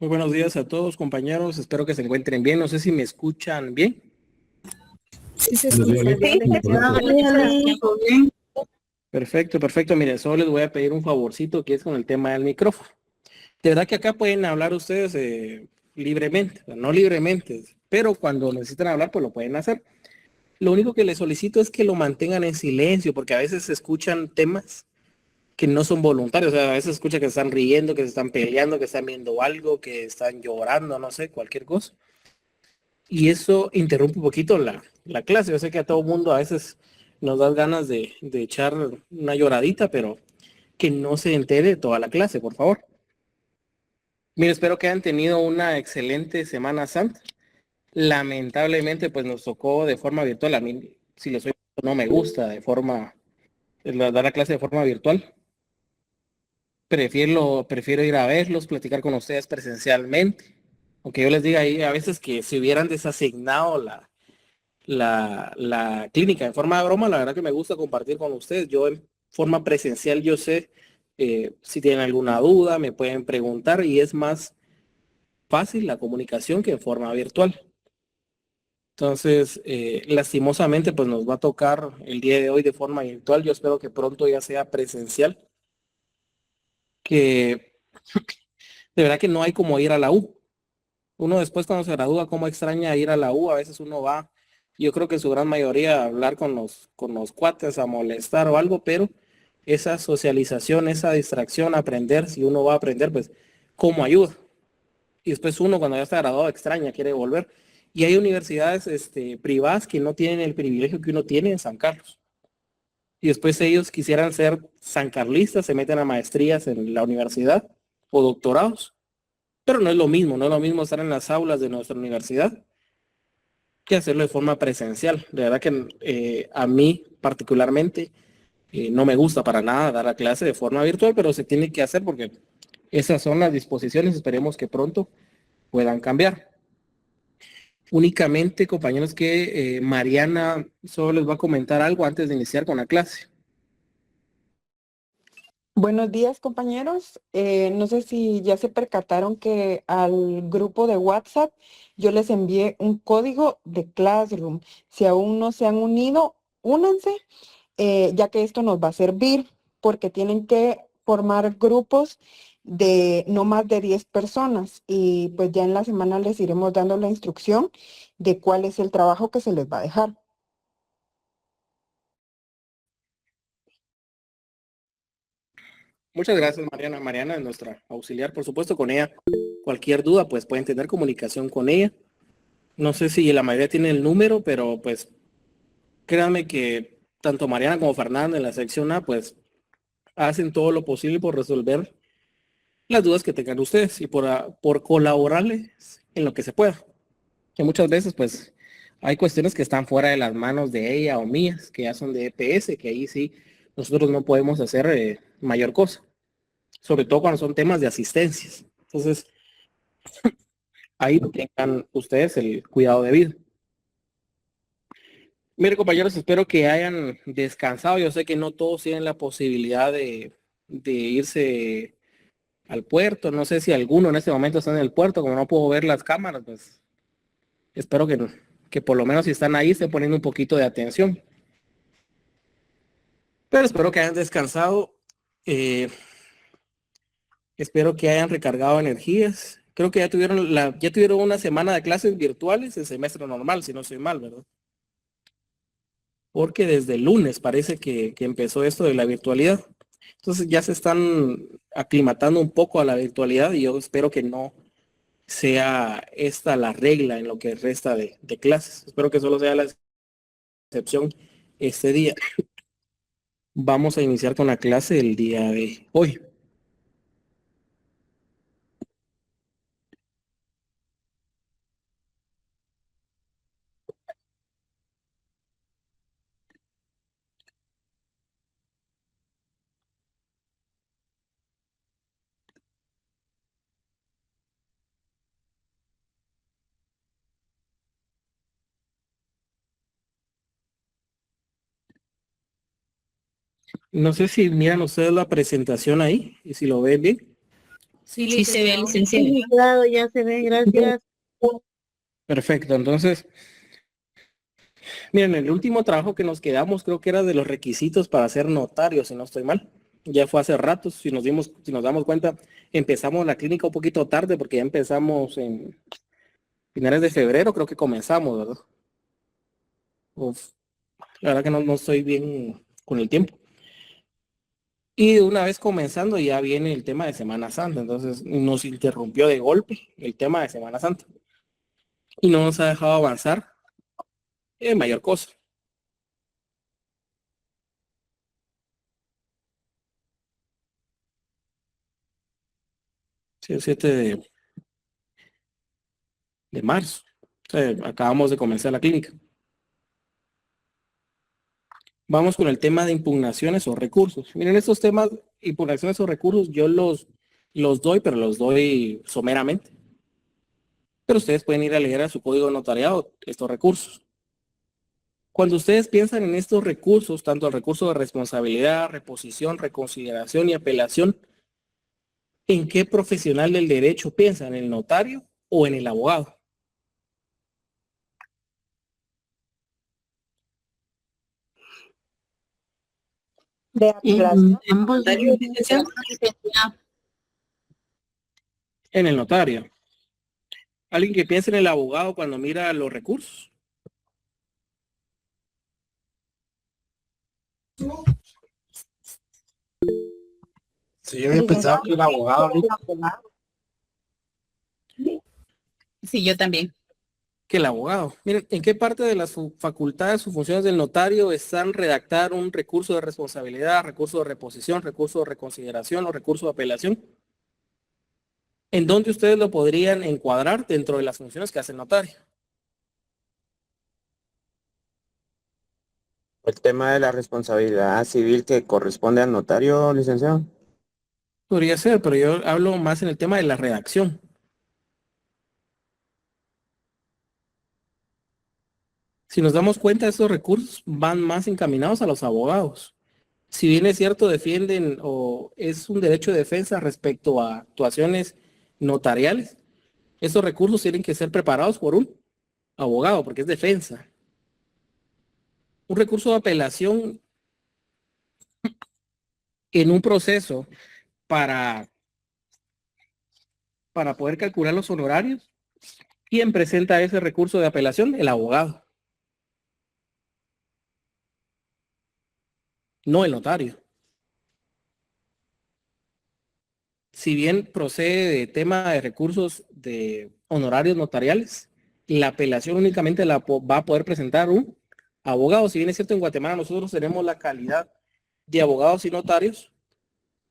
Muy buenos días a todos, compañeros. Espero que se encuentren bien. No sé si me escuchan bien. Sí, se Buenos días, escucha Lee. bien, licenciado. Muchas gracias. Perfecto, perfecto. Miren, solo les voy a pedir un favorcito que es con el tema del micrófono. De verdad que acá pueden hablar ustedes libremente, o sea, no libremente, pero cuando necesitan hablar, pues lo pueden hacer. Lo único que les solicito es que lo mantengan en silencio, porque a veces se escuchan temas que no son voluntarios. O sea, a veces se escucha que se están riendo, que se están peleando, que están viendo algo, que están llorando, no sé, cualquier cosa. Y eso interrumpe un poquito la clase. Yo sé que a todo mundo a veces nos da ganas de echar una lloradita, pero que no se entere toda la clase, por favor. Mire, espero que hayan tenido una excelente Semana Santa. Lamentablemente, pues nos tocó de forma virtual. A mí, si les soy, no me gusta dar la clase de forma virtual. Prefiero ir a verlos, platicar con ustedes presencialmente. Aunque yo les diga ahí a veces que si hubieran desasignado la clínica en forma de broma, la verdad que me gusta compartir con ustedes. Yo en forma presencial, yo sé si tienen alguna duda, me pueden preguntar y es más fácil la comunicación que en forma virtual. Entonces, lastimosamente, pues nos va a tocar el día de hoy de forma virtual. Yo espero que pronto ya sea presencial, que de verdad que no hay como ir a la U. Uno después cuando se gradúa, cómo extraña ir a la U, a veces uno va, yo creo que en su gran mayoría a hablar con los cuates, a molestar o algo, pero esa socialización, esa distracción, aprender, si uno va a aprender, pues, ¿cómo ayuda? Y después uno cuando ya está graduado extraña, quiere volver. Y hay universidades privadas que no tienen el privilegio que uno tiene en San Carlos. Y después ellos quisieran ser sancarlistas, se meten a maestrías en la universidad o doctorados. Pero no es lo mismo, no es lo mismo estar en las aulas de nuestra universidad que hacerlo de forma presencial. De verdad que a mí particularmente no me gusta para nada dar la clase de forma virtual, pero se tiene que hacer porque esas son las disposiciones. Esperemos que pronto puedan cambiar. Únicamente, compañeros, que Mariana solo les va a comentar algo antes de iniciar con la clase. Buenos días, compañeros. No sé si ya se percataron que al grupo de WhatsApp yo les envié un código de Classroom. Si aún no se han unido, únanse, ya que esto nos va a servir porque tienen que formar grupos de no más de 10 personas y pues ya en la semana les iremos dando la instrucción de cuál es el trabajo que se les va a dejar. Muchas gracias, Mariana. Mariana es nuestra auxiliar, por supuesto, con ella. Cualquier duda, pues pueden tener comunicación con ella. No sé si la mayoría tiene el número, pero pues créanme que tanto Mariana como Fernanda en la sección A, pues hacen todo lo posible por resolver las dudas que tengan ustedes y por colaborarles en lo que se pueda. Que muchas veces, pues, hay cuestiones que están fuera de las manos de ella o mías, que ya son de EPS, que ahí sí nosotros no podemos hacer mayor cosa, sobre todo cuando son temas de asistencias. Entonces, ahí tengan ustedes el cuidado debido. Mire, compañeros, espero que hayan descansado. Yo sé que no todos tienen la posibilidad de irse al puerto. No sé si alguno en este momento está en el puerto, como no puedo ver las cámaras, pues espero que por lo menos si están ahí estén poniendo un poquito de atención. Pero espero que hayan descansado. eh, Espero que hayan recargado energías. Creo que ya tuvieron una semana de clases virtuales en semestre normal, si no estoy mal, ¿verdad? Porque desde el lunes parece que empezó esto de la virtualidad. Entonces ya se están aclimatando un poco a la virtualidad y yo espero que no sea esta la regla en lo que resta de clases. Espero que solo sea la excepción este día. Vamos a iniciar con la clase el día de hoy. No sé si miran ustedes la presentación ahí y si lo ven bien. Sí se ve, Sí, licenciada. claro, ya se ve, gracias. Perfecto, entonces, miren, el último trabajo que nos quedamos creo que era de los requisitos para ser notario, si no estoy mal. Ya fue hace rato, si nos damos cuenta, empezamos la clínica un poquito tarde porque ya empezamos en finales de febrero, creo que comenzamos, ¿verdad? Uf, la verdad que no estoy bien con el tiempo. Y de una vez comenzando ya viene el tema de Semana Santa, entonces nos interrumpió de golpe el tema de Semana Santa y no nos ha dejado avanzar en mayor cosa. Sí, el 7 de marzo. O sea, acabamos de comenzar la clínica. Vamos con el tema de impugnaciones o recursos. Miren, estos temas, impugnaciones o recursos, yo los doy, pero los doy someramente. Pero ustedes pueden ir a leer a su código de notariado estos recursos. Cuando ustedes piensan en estos recursos, tanto el recurso de responsabilidad, reposición, reconsideración y apelación, ¿en qué profesional del derecho piensan? ¿En el notario o en el abogado? De apelación. Ambos, licenciada. En el notario. ¿Alguien que piense en el abogado cuando mira los recursos? Sí, yo había pensado que el abogado, Sí, yo también. Que el abogado. Miren, ¿en qué parte de las facultades o funciones del notario están redactar un recurso de responsabilidad, recurso de reposición, recurso de reconsideración o recurso de apelación? ¿En dónde ustedes lo podrían encuadrar dentro de las funciones que hace el notario? el tema de la responsabilidad civil que corresponde al notario, licenciado. Podría ser, pero yo hablo más en el tema de la redacción. Si nos damos cuenta, estos recursos van más encaminados a los abogados. Si bien es cierto, defienden o es un derecho de defensa respecto a actuaciones notariales, estos recursos tienen que ser preparados por un abogado, porque es defensa. Un recurso de apelación en un proceso para, para poder calcular los honorarios, ¿quién presenta ese recurso de apelación? El abogado, no el notario. Si bien procede de tema de recursos de honorarios notariales, la apelación únicamente va a poder presentar un abogado. Si bien es cierto, en Guatemala nosotros tenemos la calidad de abogados y notarios,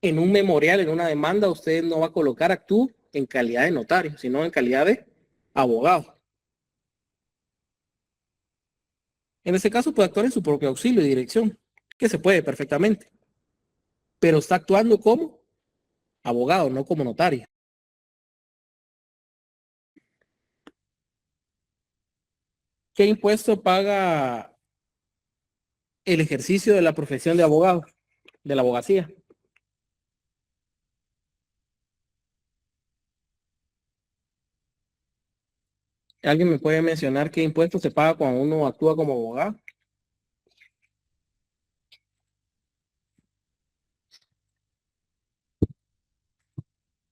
en un memorial, en una demanda, usted no va a colocar actúo en calidad de notario, sino en calidad de abogado. En este caso puede actuar en su propio auxilio y dirección, que se puede perfectamente, pero está actuando como abogado, no como notario. ¿Qué impuesto paga el ejercicio de la profesión de abogado, de la abogacía? ¿Alguien me puede mencionar qué impuesto se paga cuando uno actúa como abogado?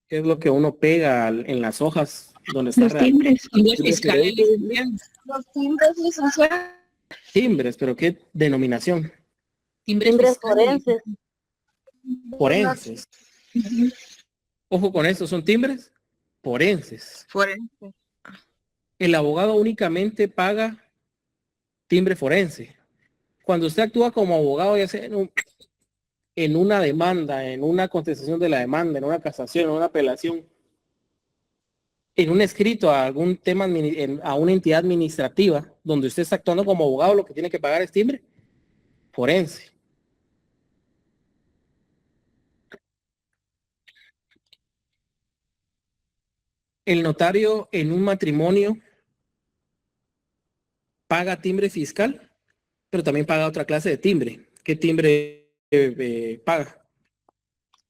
¿Qué es lo que uno pega en las hojas donde está Los redactando? timbres. Los fiscales. Los timbres, licenciada. Timbres, pero ¿qué denominación? Timbres Timbres fiscales. forenses. Forenses. Ojo con esto, son timbres forenses. Forense. El abogado únicamente paga timbre forense. Cuando usted actúa como abogado, ya sea en una demanda, en una contestación de la demanda, en una casación, en una apelación, en un escrito a algún tema, a una entidad administrativa, donde usted está actuando como abogado, lo que tiene que pagar es timbre forense. El notario en un matrimonio paga timbre fiscal, pero también paga otra clase de timbre. ¿Qué timbre paga?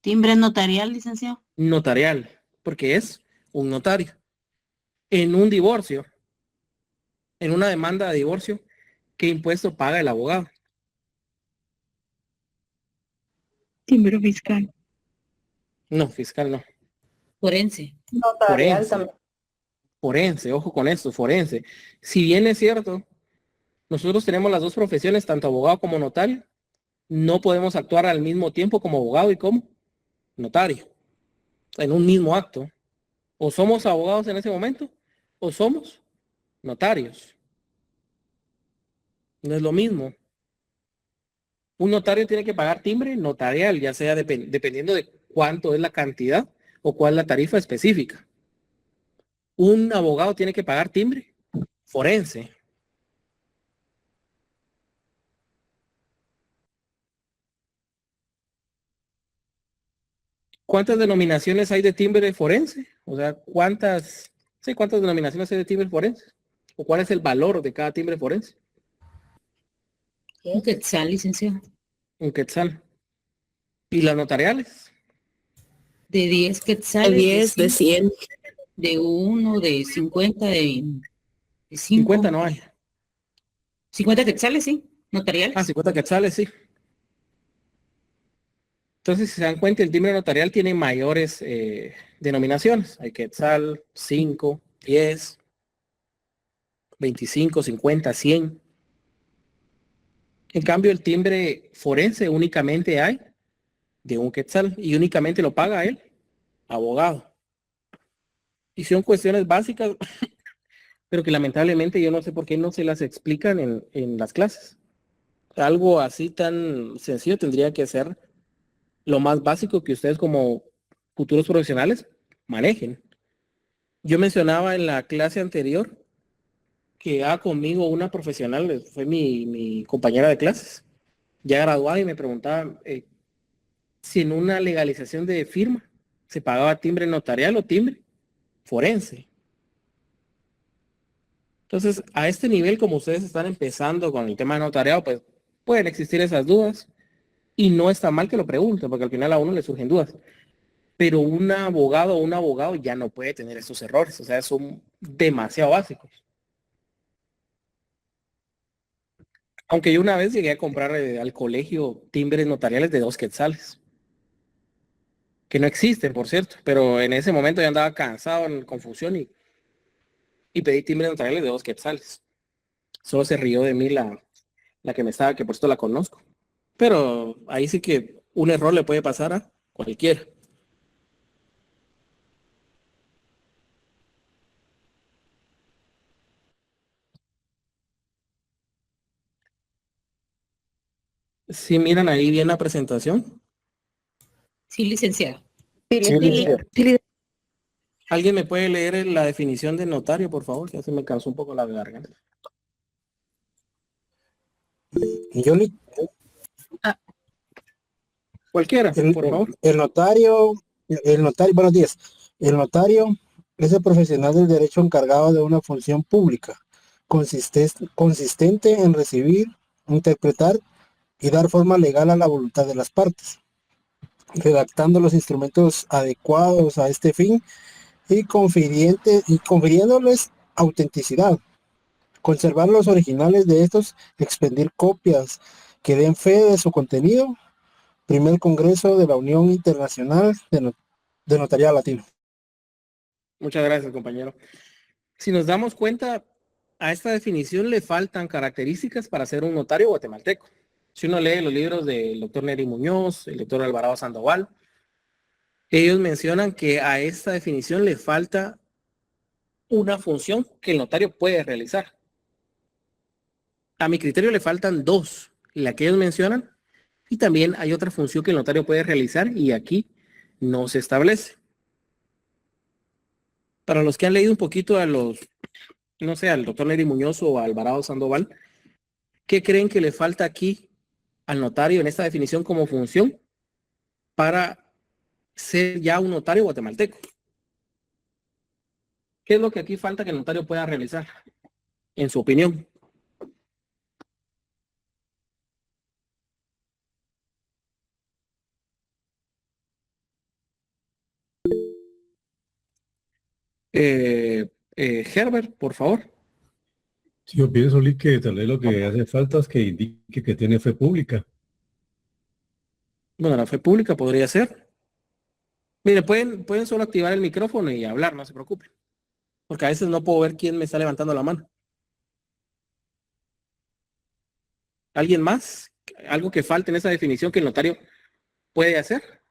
Timbre notarial, licenciado. Notarial. porque es un notario. En un divorcio, en una demanda de divorcio, ¿qué impuesto paga el abogado? Timbre fiscal. No, fiscal no. Forense. Notarial Forense. también. Forense, ojo con esto, forense. Si bien es cierto, nosotros tenemos las dos profesiones, tanto abogado como notario, no podemos actuar al mismo tiempo como abogado y como notario, en un mismo acto. O somos abogados en ese momento, o somos notarios. No es lo mismo. Un notario tiene que pagar timbre notarial, ya sea dependiendo de cuánto es la cantidad o cuál es la tarifa específica. Un abogado tiene que pagar timbre forense. ¿Cuántas denominaciones hay de timbre forense? O sea, ¿cuántas denominaciones hay de timbre forense? ¿O cuál es el valor de cada timbre forense? Un quetzal, licenciado. Un quetzal. ¿Y las notariales? De 10 De quetzales, 10, de 100. de 1, de 50, de 50 5. no hay. 50 quetzales, sí. Ah, Notariales. 50 quetzales, sí. Entonces, si se dan cuenta, el timbre notarial tiene mayores denominaciones. Hay quetzal, 5, 10, 25, 50, 100. En cambio, el timbre forense únicamente hay de un quetzal y únicamente lo paga el abogado. Y son cuestiones básicas, pero que lamentablemente yo no sé por qué no se las explican en las clases. Algo así tan sencillo tendría que ser lo más básico que ustedes como futuros profesionales manejen. Yo mencionaba en la clase anterior que conmigo una profesional, fue mi compañera de clases, ya graduada, y me preguntaba si en una legalización de firma se pagaba timbre notarial o timbre forense. Entonces, a este nivel, como ustedes están empezando con el tema de notariado, pues pueden existir esas dudas y no está mal que lo pregunten, porque al final a uno le surgen dudas. Pero un abogado o un abogado ya no puede tener esos errores, o sea, son demasiado básicos. Aunque yo una vez llegué a comprar al colegio timbres notariales de 2 quetzales, que no existen, por cierto, pero en ese momento yo andaba cansado, en confusión, y pedí timbres notariales de 2 quetzales. Solo se rió de mí la que me estaba, que por esto la conozco. Pero ahí sí que un error le puede pasar a cualquiera. Si miran ahí bien la presentación, Sí, licenciado. Sí, Sí, licenciado. ¿alguien me puede leer la definición de notario, por favor? Que ya se me cansó un poco la garganta. Yo le- Cualquiera, por favor. el notario, buenos días. El notario es el profesional del derecho encargado de una función pública, consistente en recibir, interpretar y dar forma legal a la voluntad de las partes, redactando los instrumentos adecuados a este fin y confiriéndoles autenticidad, conservar los originales de estos, expedir copias que den fe de su contenido. Primer Congreso de la Unión Internacional de Notariado Latino. Muchas gracias, compañero. Si nos damos cuenta, a esta definición le faltan características para ser un notario guatemalteco. Si uno lee los libros del doctor Neri Muñoz, el doctor Alvarado Sandoval, ellos mencionan que a esta definición le falta una función que el notario puede realizar. A mi criterio le faltan dos, la que ellos mencionan, y también hay otra función que el notario puede realizar y aquí no se establece. Para los que han leído un poquito no sé, al doctor Neri Muñoz o a Alvarado Sandoval, ¿qué creen que le falta aquí al notario en esta definición como función para ser ya un notario guatemalteco? ¿Qué es lo que aquí falta que el notario pueda realizar, en su opinión? Herbert, por favor. Sí, yo pienso, Lee, que tal vez lo que hace falta es que indique que tiene fe pública. Bueno, la fe pública podría ser. Mire, pueden solo activar el micrófono y hablar, no se preocupen. Porque a veces no puedo ver quién me está levantando la mano. ¿Alguien más? ¿Algo que falte en esa definición que el notario puede hacer?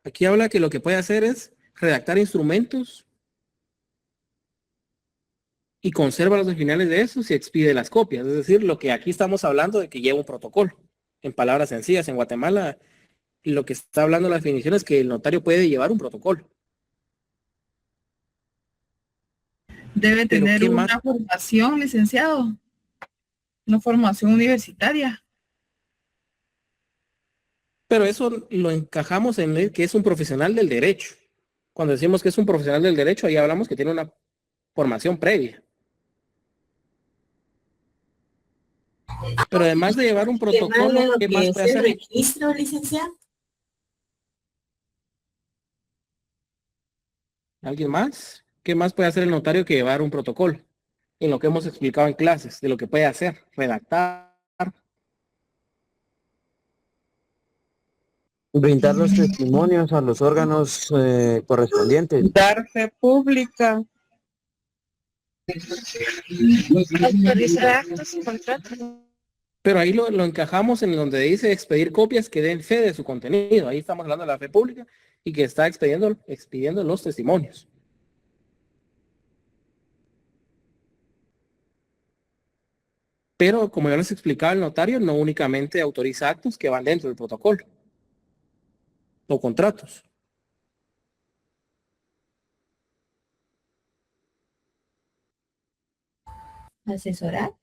Aquí habla que lo que puede hacer es redactar instrumentos y conserva los originales de esos y expide las copias. Es decir, lo que aquí estamos hablando de que lleva un protocolo. En palabras sencillas, en Guatemala, lo que está hablando la definición es que el notario puede llevar un protocolo. Debe Pero tener ¿qué una más? formación, licenciado. Una formación universitaria. Pero eso lo encajamos en el que es un profesional del derecho. Cuando decimos que es un profesional del derecho, ahí hablamos que tiene una formación previa. Pero además de llevar un protocolo, ¿qué más puede hacer? Registro, licenciado. ¿Alguien más? ¿Qué más puede hacer el notario que llevar un protocolo? En lo que hemos explicado en clases, de lo que puede hacer, redactar. Brindar los testimonios a los órganos correspondientes. Dar fe pública. Autorizar actos y contratos. Pero ahí lo encajamos en donde dice expedir copias que den fe de su contenido. Ahí estamos hablando de la fe pública y que está expidiendo los testimonios. Pero como ya les explicaba, el notario no únicamente autoriza actos que van dentro del protocolo o contratos. Asesorar.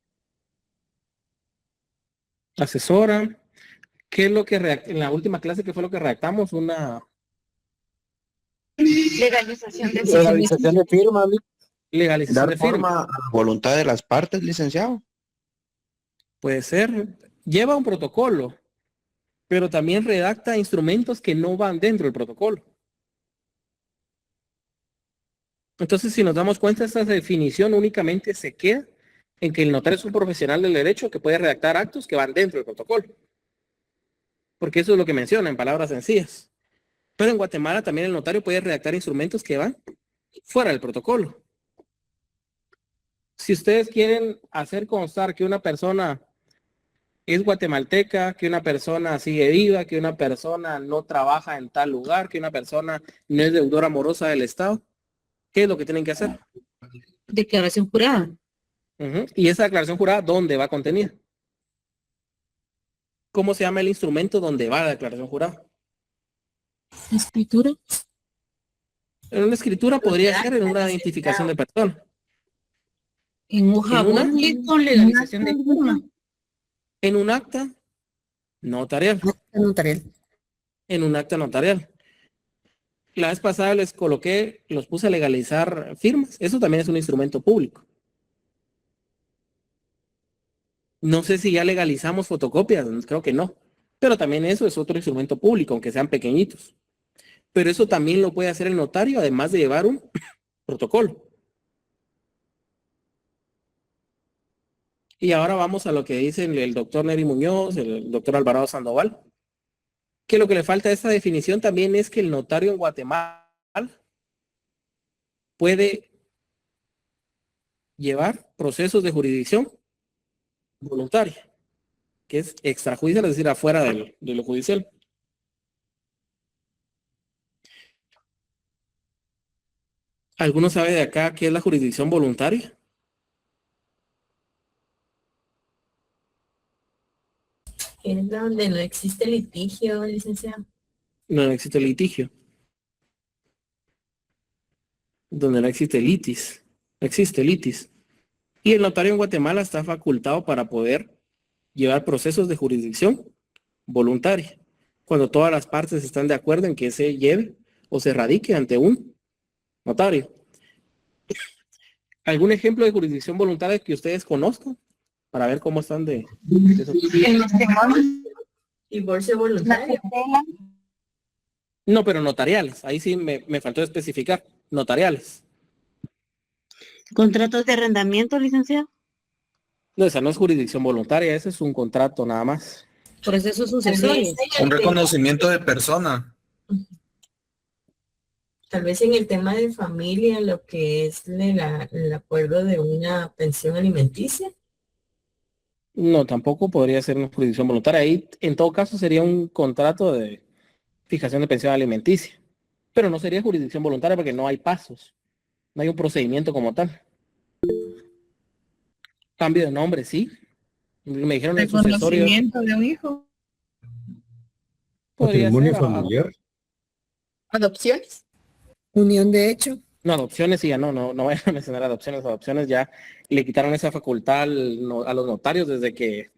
Asesora. ¿Qué es lo que en la última clase qué fue lo que redactamos? Una Legalización de Legalización de firma, Lee. legalización Dar de firma. forma a la voluntad de las partes, licenciado. Puede ser. Lleva un protocolo, pero también redacta instrumentos que no van dentro del protocolo. Entonces, si nos damos cuenta, esta definición únicamente se queda en que el notario es un profesional del derecho que puede redactar actos que van dentro del protocolo. Porque eso es lo que menciona en palabras sencillas. Pero en Guatemala también el notario puede redactar instrumentos que van fuera del protocolo. Si ustedes quieren hacer constar que una persona es guatemalteca, que una persona sigue viva, que una persona no trabaja en tal lugar, que una persona no es deudora morosa del Estado, ¿qué es lo que tienen que hacer? Declaración jurada. Y esa declaración jurada, ¿dónde va contenida? ¿Cómo se llama el instrumento donde va la declaración jurada? Escritura. En una escritura podría ser en una identificación de persona. En hoja ¿En una? bond con legalización de firma. En un acta notarial. Notarial. En un acta notarial. La vez pasada les coloqué, los puse a legalizar firmas. Eso también es un instrumento público. No sé si ya legalizamos fotocopias, creo que no. Pero también eso es otro instrumento público, aunque sean pequeñitos. Pero eso también lo puede hacer el notario, además de llevar un protocolo. Y ahora vamos a lo que dicen el doctor Neri Muñoz, el doctor Alvarado Sandoval, que lo que le falta a esta definición también es que el notario en Guatemala puede llevar procesos de jurisdicción voluntaria, que es extrajudicial, es decir, afuera de lo judicial. ¿Alguno sabe de acá qué es la jurisdicción voluntaria? Es donde no existe litigio, licenciado. No existe litigio. Donde no existe litis. Existe litis. Y el notario en Guatemala está facultado para poder llevar procesos de jurisdicción voluntaria, cuando todas las partes están de acuerdo en que se lleve o se radique ante un notario. ¿Algún ejemplo de jurisdicción voluntaria que ustedes conozcan? Para ver cómo están de eso. En los temores. Divorcio voluntario. No, pero notariales. Ahí sí me faltó especificar. Notariales. ¿Contratos de arrendamiento, licenciado? No, esa no es jurisdicción voluntaria, ese es un contrato nada más. Procesos Tal vez sucesorios. en el Un tema- reconocimiento de persona. Tal vez en el tema de familia, lo que es el acuerdo de una pensión alimenticia. No, tampoco podría ser una jurisdicción voluntaria. Ahí, en todo caso, sería un contrato de fijación de pensión alimenticia. Pero no sería jurisdicción voluntaria porque no hay pasos. No hay un procedimiento como tal. Cambio de nombre, sí. Me dijeron el sucesorio. Reconocimiento de un hijo. Podría Patrimonio ser. familiar. Adopciones. Unión de hecho. No, adopciones sí, ya no vayan a mencionar adopciones. Adopciones ya le quitaron esa facultad a los notarios desde que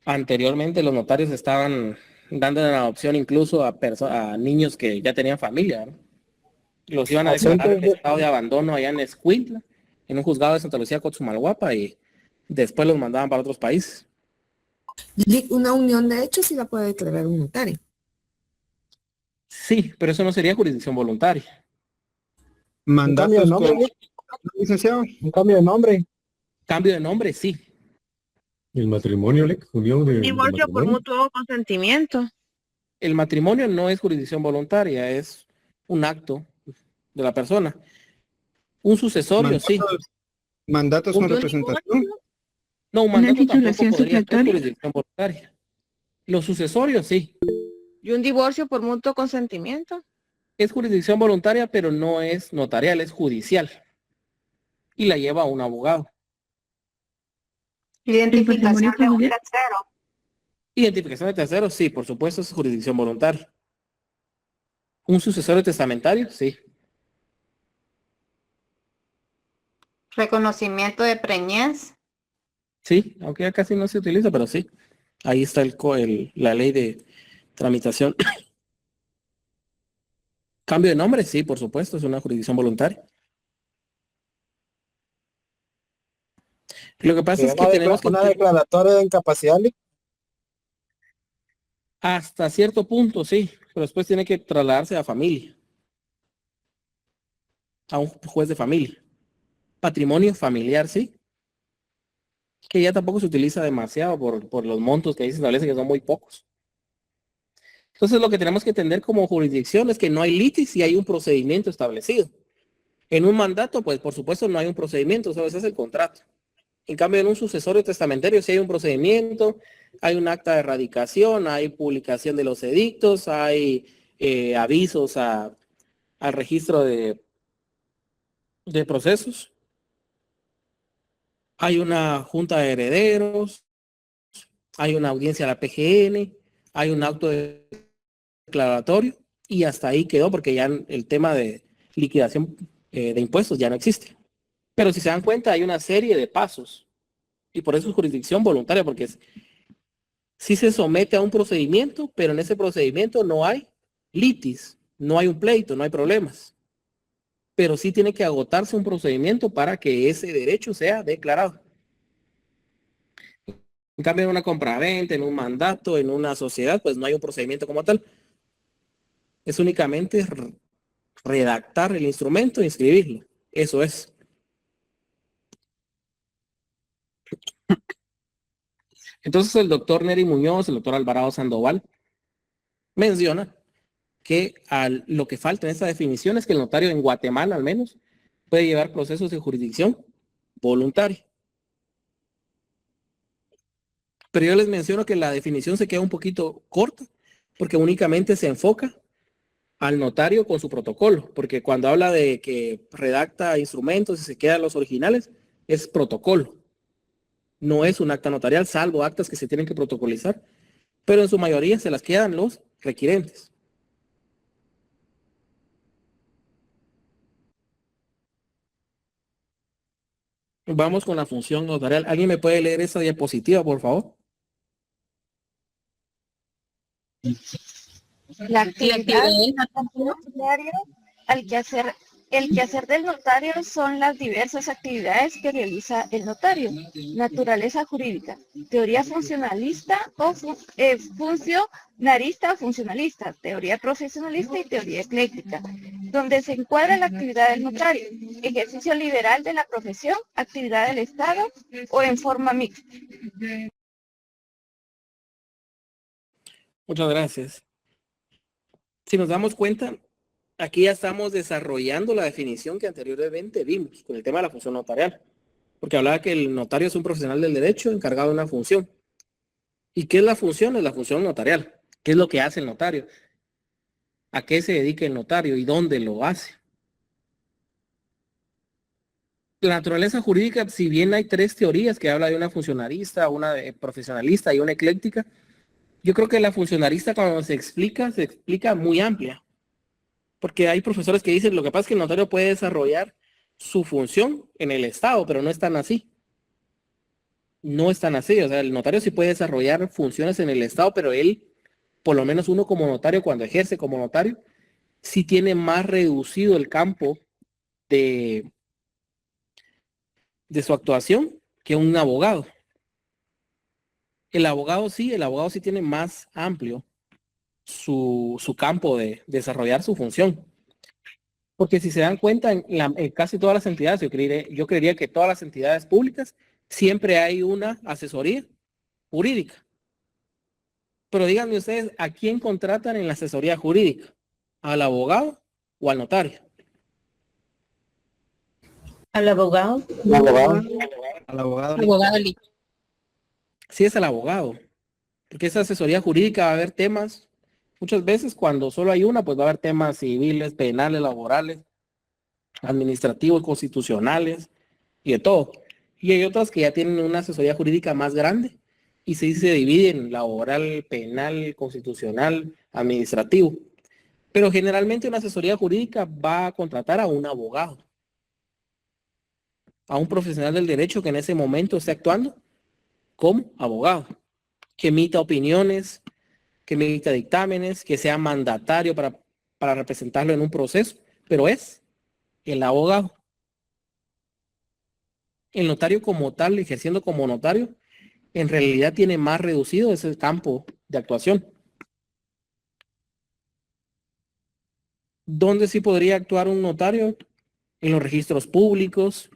anteriormente los notarios estaban dando en adopción incluso a niños que ya tenían familia, ¿no? Los iban a declarar en estado de abandono allá en Escuintla, en un juzgado de Santa Lucía, Cochumalguapa, y después los mandaban para otros países. Una unión de hecho sí la puede declarar un notario. Sí, pero eso no sería jurisdicción voluntaria. Un cambio de nombre, licenciado. Un cambio de nombre. Cambio de nombre, sí. El matrimonio, unión de Divorcio por matrimonio. mutuo consentimiento. El matrimonio no es jurisdicción voluntaria, es un acto de la persona. Un sucesorio, sí. Mandatos con representación. No, un Una mandato tampoco titulación podría ser supletoria. jurisdicción voluntaria. Los sucesorios, sí. Y un divorcio por mutuo consentimiento. Es jurisdicción voluntaria, pero no es notarial, es judicial. Y la lleva un abogado. Identificación de un tercero. Identificación de terceros, sí, por supuesto, es jurisdicción voluntaria. Un sucesorio testamentario, sí. Reconocimiento de preñez. Sí, aunque ya casi no se utiliza, pero sí. Ahí está la ley de tramitación. Cambio de nombre, sí, por supuesto, es una jurisdicción voluntaria. Lo que pasa es que tenemos que... Una declaratoria de incapacidad. Hasta cierto punto, sí, pero después tiene que trasladarse a familia. A un juez de familia. Patrimonio familiar, sí. Que ya tampoco se utiliza demasiado por los montos que ahí se establece, que son muy pocos. Entonces lo que tenemos que entender como jurisdicción es que no hay litis y hay un procedimiento establecido. En un mandato, pues por supuesto no hay un procedimiento, solo ese es el contrato. En cambio, en un sucesorio testamentario sí hay un procedimiento, hay un acta de erradicación, hay publicación de los edictos, hay avisos al registro de procesos, hay una junta de herederos, hay una audiencia a la PGN, hay un acto declaratorio y hasta ahí quedó porque ya el tema de liquidación de impuestos ya no existe. Pero si se dan cuenta hay una serie de pasos y por eso es jurisdicción voluntaria porque sí se somete a un procedimiento, pero en ese procedimiento no hay litis, no hay un pleito, no hay problemas. Pero sí tiene que agotarse un procedimiento para que ese derecho sea declarado. En cambio, en una compraventa, en un mandato, en una sociedad, pues no hay un procedimiento como tal. Es únicamente redactar el instrumento e inscribirlo. Eso es. Entonces el doctor Neri Muñoz, el doctor Alvarado Sandoval, menciona que lo que falta en esta definición es que el notario en Guatemala al menos puede llevar procesos de jurisdicción voluntaria. Pero yo les menciono que la definición se queda un poquito corta porque únicamente se enfoca al notario con su protocolo, porque cuando habla de que redacta instrumentos y se quedan los originales, es protocolo. No es un acta notarial, salvo actas que se tienen que protocolizar, pero en su mayoría se las quedan los requirentes. Vamos con la función notarial. ¿Alguien me puede leer esa diapositiva, por favor? La actividad notario al que hacer El quehacer del notario son las diversas actividades que realiza el notario. Naturaleza jurídica, teoría funcionalista o funcionarista o funcionalista, teoría profesionalista y teoría ecléctica, donde se encuadra la actividad del notario, ejercicio liberal de la profesión, actividad del Estado o en forma mixta. Muchas gracias. Si nos damos cuenta, aquí ya estamos desarrollando la definición que anteriormente vimos con el tema de la función notarial, porque hablaba que el notario es un profesional del derecho encargado de una función. ¿Y qué es la función? Es la función notarial. ¿Qué es lo que hace el notario? ¿A qué se dedica el notario y dónde lo hace? La naturaleza jurídica, si bien hay tres teorías que habla de una funcionalista, una de profesionalista y una ecléctica, yo creo que la funcionalista cuando se explica muy amplia. Porque hay profesores que dicen, lo que pasa es que el notario puede desarrollar su función en el Estado, pero no es tan así. No es tan así. O sea, el notario sí puede desarrollar funciones en el Estado, pero él, por lo menos uno como notario, cuando ejerce como notario, sí tiene más reducido el campo de su actuación que un abogado. El abogado sí tiene más amplio su campo de desarrollar su función. Porque si se dan cuenta, en casi todas las entidades, yo creería que todas las entidades públicas, siempre hay una asesoría jurídica. Pero díganme ustedes, ¿a quién contratan en la asesoría jurídica? ¿Al abogado o al notario? Al abogado. El abogado. Al abogado. Abogado. Sí, es al abogado. Porque esa asesoría jurídica va a haber temas, muchas veces cuando solo hay una, pues va a haber temas civiles, penales, laborales, administrativos, constitucionales y de todo. Y hay otras que ya tienen una asesoría jurídica más grande y se divide en laboral, penal, constitucional, administrativo. Pero generalmente una asesoría jurídica va a contratar a un abogado, a un profesional del derecho que en ese momento esté actuando como abogado, que emita opiniones, que emita dictámenes, que sea mandatario para representarlo en un proceso, pero es el abogado. El notario como tal, ejerciendo como notario, en realidad tiene más reducido ese campo de actuación. ¿Dónde sí podría actuar un notario? En los registros públicos,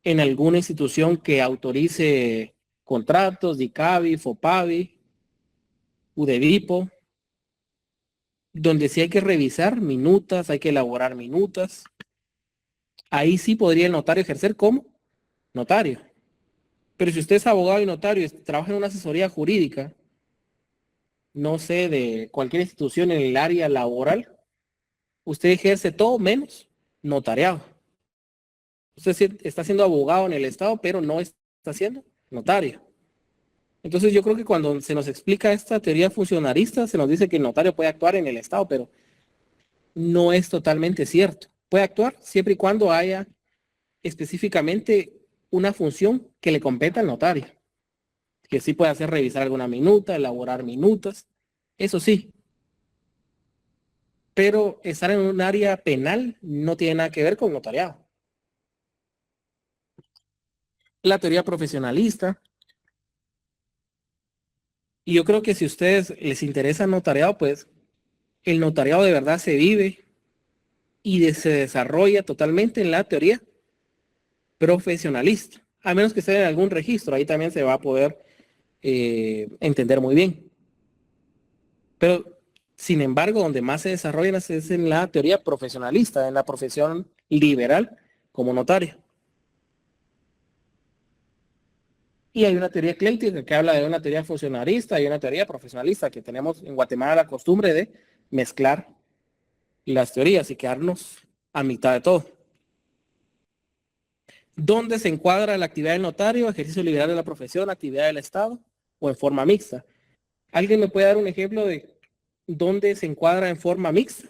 en alguna institución que autorice contratos, DICABI, FOPABI, UDEVIPO, donde sí hay que revisar minutas, hay que elaborar minutas. Ahí sí podría el notario ejercer como notario. Pero si usted es abogado y notario y trabaja en una asesoría jurídica, no sé, de cualquier institución en el área laboral, usted ejerce todo menos notariado. Usted sí está siendo abogado en el Estado, pero no está siendo notario. Entonces yo creo que cuando se nos explica esta teoría funcionarista, se nos dice que el notario puede actuar en el Estado, pero no es totalmente cierto. Puede actuar siempre y cuando haya específicamente una función que le competa al notario. Que sí puede hacer revisar alguna minuta, elaborar minutas, eso sí. Pero estar en un área penal no tiene nada que ver con notariado. La teoría profesionalista. Y yo creo que si a ustedes les interesa el notariado, pues el notariado de verdad se vive y se desarrolla totalmente en la teoría profesionalista. A menos que esté en algún registro, ahí también se va a poder entender muy bien. Pero, sin embargo, donde más se desarrolla es en la teoría profesionalista, en la profesión liberal como notario. Y hay una teoría ecléctica que habla de una teoría funcionalista y una teoría profesionalista, que tenemos en Guatemala la costumbre de mezclar las teorías y quedarnos a mitad de todo. ¿Dónde se encuadra la actividad del notario, ejercicio liberal de la profesión, actividad del Estado o en forma mixta? ¿Alguien me puede dar un ejemplo de dónde se encuadra en forma mixta?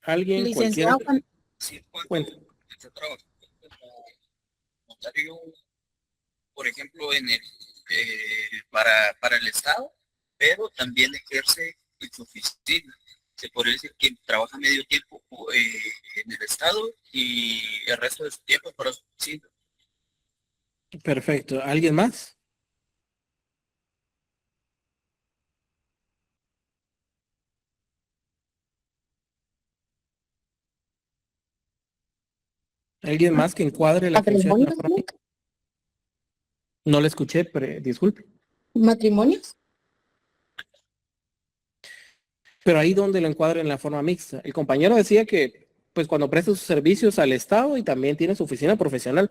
¿Alguien? Licenciado, Cualquiera. Cuenta. notario, por ejemplo, para el Estado, pero también ejerce en su oficina. Se podría decir que trabaja medio tiempo en el Estado y el resto de su tiempo para su oficina. Perfecto. ¿Alguien más? ¿Alguien más que encuadre la función de la ¿Matrimonios, forma no? mixta? No le escuché, pero disculpe. ¿Matrimonios? Pero ahí donde lo encuadre en la forma mixta. El compañero decía que, pues cuando presta sus servicios al Estado y también tiene su oficina profesional,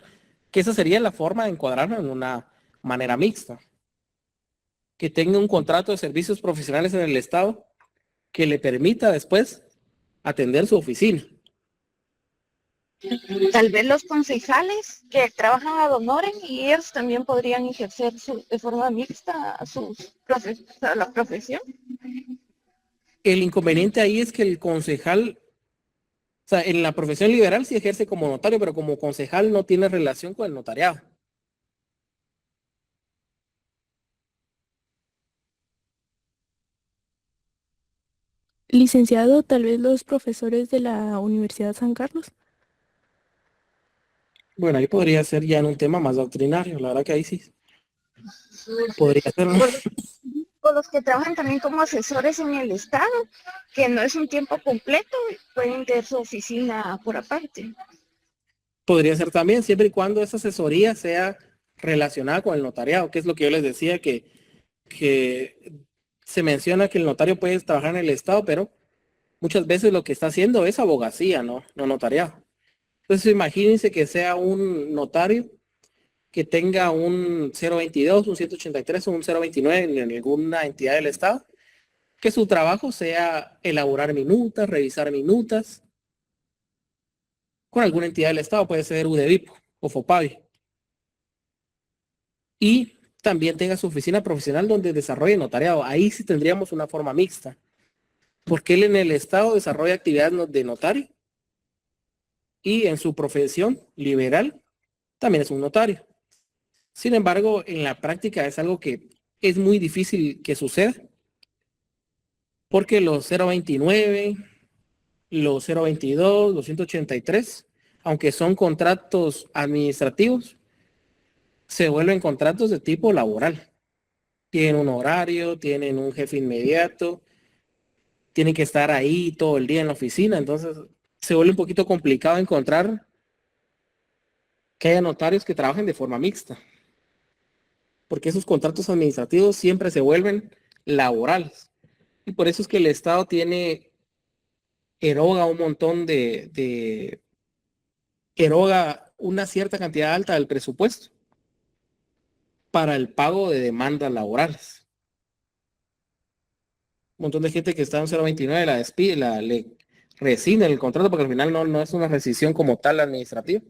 que esa sería la forma de encuadrarlo en una manera mixta. Que tenga un contrato de servicios profesionales en el Estado que le permita después atender su oficina. Tal vez los concejales que trabajan ad honorem y ellos también podrían ejercer de forma mixta la profesión. El inconveniente ahí es que el concejal, o sea, en la profesión liberal sí ejerce como notario, pero como concejal no tiene relación con el notariado. Licenciado, tal vez los profesores de la Universidad San Carlos. Bueno, ahí podría ser ya en un tema más doctrinario, la verdad que ahí sí podría ser. O los que trabajan también como asesores en el Estado, que no es un tiempo completo, pueden tener su oficina por aparte. Podría ser también, siempre y cuando esa asesoría sea relacionada con el notariado, que es lo que yo les decía, que se menciona que el notario puede trabajar en el Estado, pero muchas veces lo que está haciendo es abogacía, no notariado. Entonces imagínense que sea un notario que tenga un 022, un 183 o un 029 en alguna entidad del Estado, que su trabajo sea elaborar minutas, revisar minutas con alguna entidad del Estado, puede ser UDEVIP o FOPAVI. Y también tenga su oficina profesional donde desarrolle notariado. Ahí sí tendríamos una forma mixta, porque él en el Estado desarrolla actividades de notario y en su profesión liberal también es un notario. Sin embargo, en la práctica es algo que es muy difícil que suceda, porque los 029, los 022, los 183, aunque son contratos administrativos, se vuelven contratos de tipo laboral. Tienen un horario, tienen un jefe inmediato, tienen que estar ahí todo el día en la oficina, entonces se vuelve un poquito complicado encontrar que haya notarios que trabajen de forma mixta, porque esos contratos administrativos siempre se vuelven laborales. Y por eso es que el Estado eroga un montón eroga una cierta cantidad alta del presupuesto para el pago de demandas laborales. Un montón de gente que está en 029 la despide, le rescinden el contrato porque al final no es una rescisión como tal administrativa.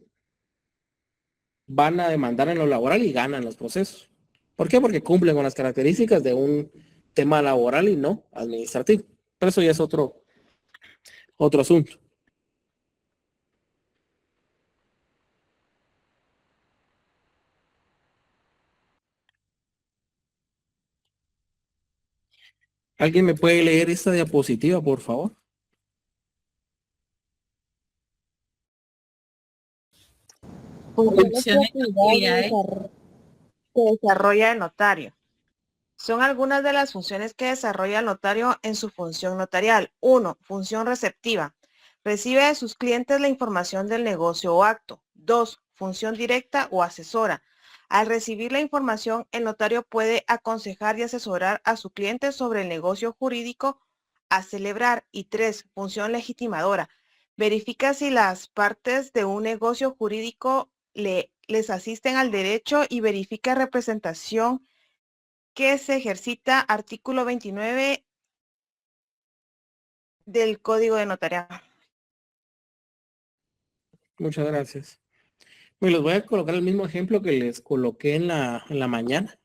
Van a demandar en lo laboral y ganan los procesos. ¿Por qué? Porque cumplen con las características de un tema laboral y no administrativo. Pero eso ya es otro asunto. ¿Alguien me puede leer esta diapositiva, por favor? Funciones y actividades que desarrolla el notario. Son algunas de las funciones que desarrolla el notario en su función notarial. 1. Función receptiva. Recibe de sus clientes la información del negocio o acto. 2. Función directa o asesora. Al recibir la información, el notario puede aconsejar y asesorar a su cliente sobre el negocio jurídico a celebrar. Y 3. Función legitimadora. Verifica si las partes de un negocio jurídico les asisten al derecho y verifica representación que se ejercita artículo 29 del Código de Notariado. Muchas gracias. Me los voy a colocar el mismo ejemplo que les coloqué en la mañana.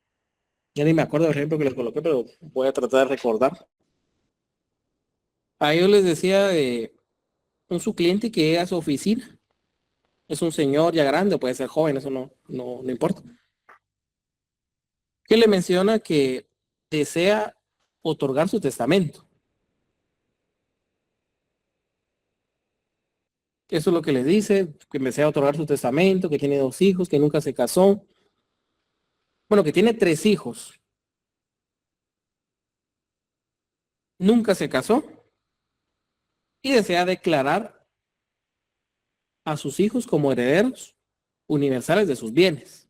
Ya ni me acuerdo del ejemplo que les coloqué, pero voy a tratar de recordar. A ellos les decía de su cliente que llega a su oficina Es un señor ya grande, puede ser joven, eso no importa. Que le menciona que desea otorgar su testamento. Eso es lo que le dice, que desea otorgar su testamento, que tiene 2 hijos, que nunca se casó. Bueno, que tiene 3 hijos. Nunca se casó. Y desea declarar a sus hijos como herederos universales de sus bienes.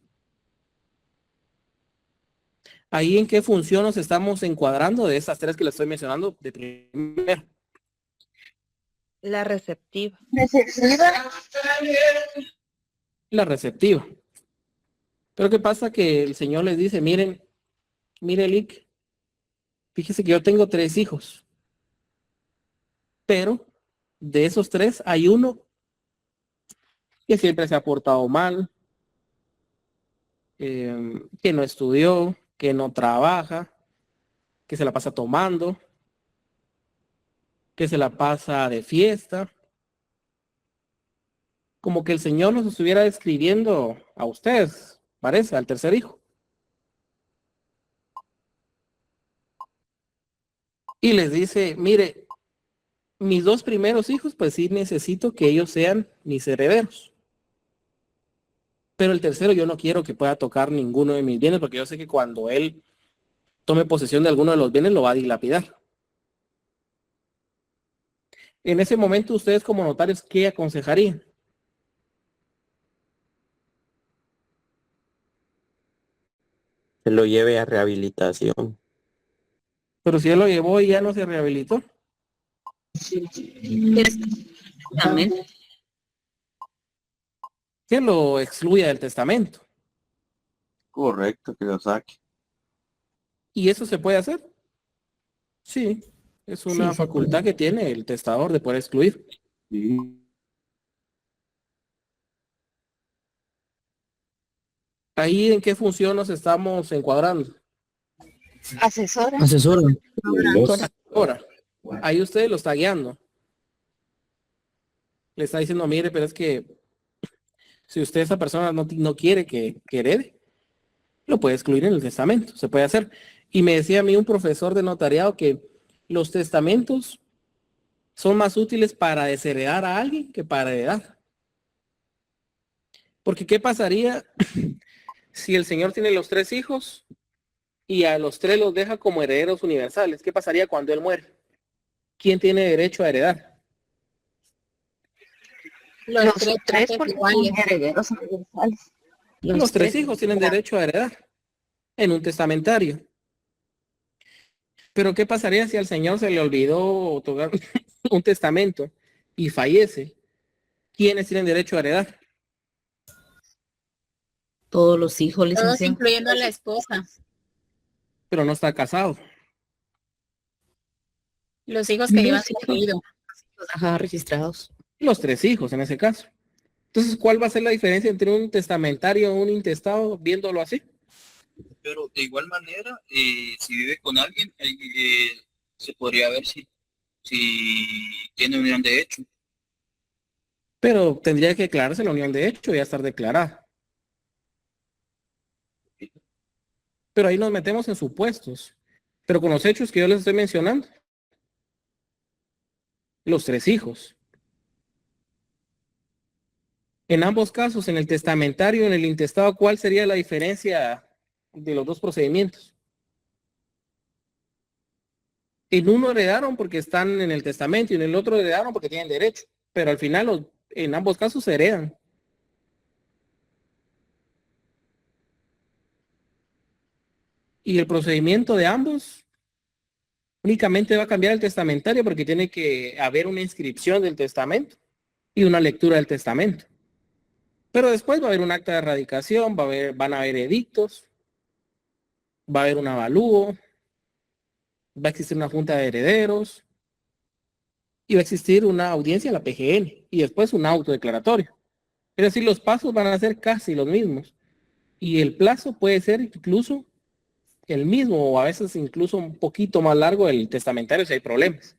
Ahí en qué función nos estamos encuadrando de estas 3 que les estoy mencionando de primero. La receptiva. La receptiva. Pero ¿qué pasa? Que el Señor les dice, mire, Lick, fíjese que yo tengo 3 hijos. Pero de esos 3 hay uno que siempre se ha portado mal, que no estudió, que no trabaja, que se la pasa tomando, que se la pasa de fiesta. Como que el Señor nos estuviera describiendo a ustedes, parece, al tercer hijo. Y les dice, mire, mis 2 primeros hijos, pues sí necesito que ellos sean mis herederos. Pero el tercero yo no quiero que pueda tocar ninguno de mis bienes, porque yo sé que cuando él tome posesión de alguno de los bienes lo va a dilapidar. En ese momento ustedes como notarios, ¿qué aconsejarían? Que lo lleve a rehabilitación. Pero si él lo llevó y ya no se rehabilitó. Que lo excluya del testamento. Correcto, que lo saque. ¿Y eso se puede hacer? Sí, es una facultad que tiene el testador de poder excluir. Sí. ¿Ahí en qué función nos estamos encuadrando? Asesora. Ahora, ahí usted lo está guiando. Le está diciendo, mire, pero es que si usted esa persona no quiere que herede, lo puede excluir en el testamento, se puede hacer. Y me decía a mí un profesor de notariado que los testamentos son más útiles para desheredar a alguien que para heredar. Porque ¿qué pasaría si el señor tiene los 3 hijos y a los 3 los deja como herederos universales? ¿Qué pasaría cuando él muere? ¿Quién tiene derecho a heredar? Los 3 porque son herederos universales. Los 3 hijos tienen derecho a heredar en un testamentario. Pero ¿qué pasaría si al señor se le olvidó otorgar un testamento y fallece? ¿Quiénes tienen derecho a heredar? Todos los hijos, Todos licenciado. incluyendo a la esposa. Pero no está casado. Los hijos que llevan su apellido. Ajá, registrados. Los 3 hijos en ese caso. Entonces, ¿cuál va a ser la diferencia entre un testamentario y un intestado viéndolo así? Pero de igual manera, si vive con alguien, se podría ver si tiene unión de hecho. Pero tendría que declararse la unión de hecho y ya estar declarada. Pero ahí nos metemos en supuestos. Pero con los hechos que yo les estoy mencionando. Los 3 hijos. En ambos casos, en el testamentario y en el intestado, ¿cuál sería la diferencia de los 2 procedimientos? En uno heredaron porque están en el testamento y en el otro heredaron porque tienen derecho. Pero al final, en ambos casos se heredan. Y el procedimiento de ambos únicamente va a cambiar el testamentario porque tiene que haber una inscripción del testamento y una lectura del testamento. Pero después va a haber un acta de erradicación, van a haber edictos, va a haber un avalúo, va a existir una junta de herederos y va a existir una audiencia en la PGN y después un auto declaratorio. Es decir, los pasos van a ser casi los mismos y el plazo puede ser incluso el mismo o a veces incluso un poquito más largo el testamentario si hay problemas.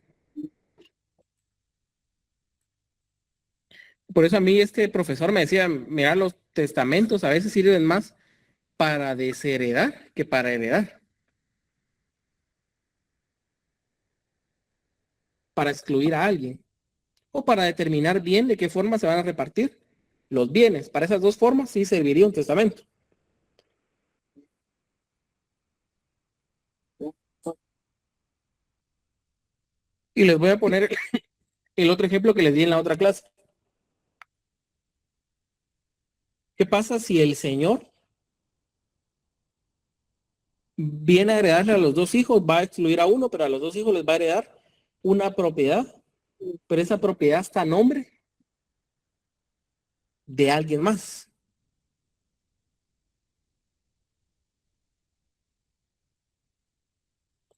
Por eso a mí este profesor me decía, mira, los testamentos a veces sirven más para desheredar que para heredar. Para excluir a alguien. O para determinar bien de qué forma se van a repartir los bienes. Para esas dos formas sí serviría un testamento. Y les voy a poner el otro ejemplo que les di en la otra clase. ¿Qué pasa si el señor viene a heredarle a los dos hijos, va a excluir a uno, pero a los dos hijos les va a heredar una propiedad, pero esa propiedad está a nombre de alguien más?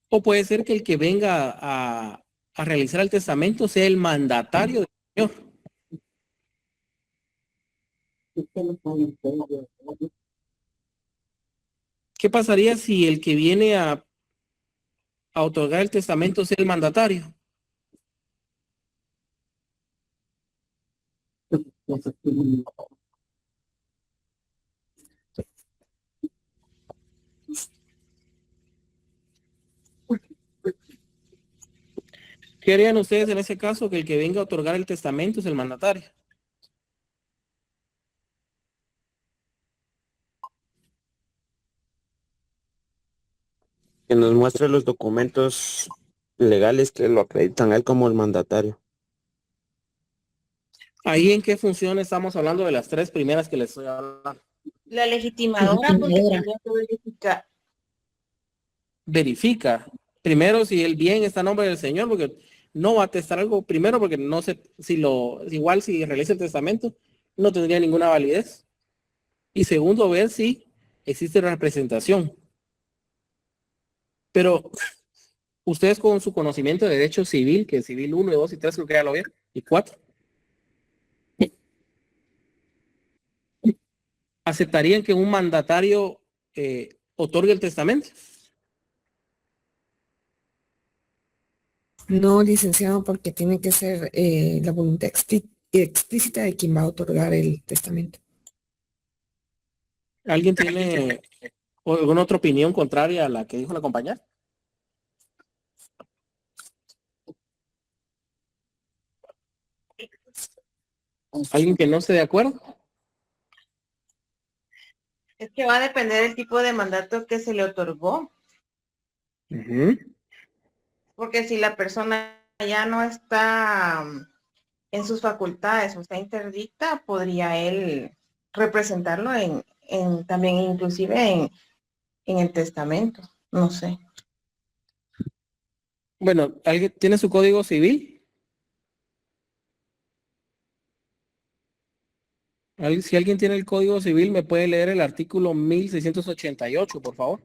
O puede ser que el que venga a realizar el testamento sea el mandatario del señor. ¿Qué pasaría si el que viene a otorgar el testamento es el mandatario? ¿Qué harían ustedes en ese caso? Que el que venga a otorgar el testamento es el mandatario. Que nos muestre los documentos legales que lo acreditan a él como el mandatario. ¿Ahí en qué función estamos hablando de las tres primeras que les estoy hablando? La legitimadora, porque Legitimadora. tendría que verificar. Verifica primero si el bien está a nombre del señor, porque no va a testar algo primero, porque no sé igual si realiza el testamento, no tendría ninguna validez. Y segundo, ver si existe representación. Pero ustedes con su conocimiento de derecho civil, que civil 1, 2 y 3 creo que ya lo vieron, y 4, ¿aceptarían que un mandatario otorgue el testamento? No, licenciado, porque tiene que ser la voluntad explícita de quien va a otorgar el testamento. ¿Alguien tiene alguna otra opinión contraria a la que dijo la compañera? ¿Alguien que no esté de acuerdo? Es que va a depender del tipo de mandato que se le otorgó. Porque si la persona ya no está en sus facultades o está interdicta, podría él representarlo también inclusive en el testamento. No sé. Bueno, ¿alguien tiene su código civil? Si alguien tiene el código civil, ¿me puede leer el artículo 1688, por favor?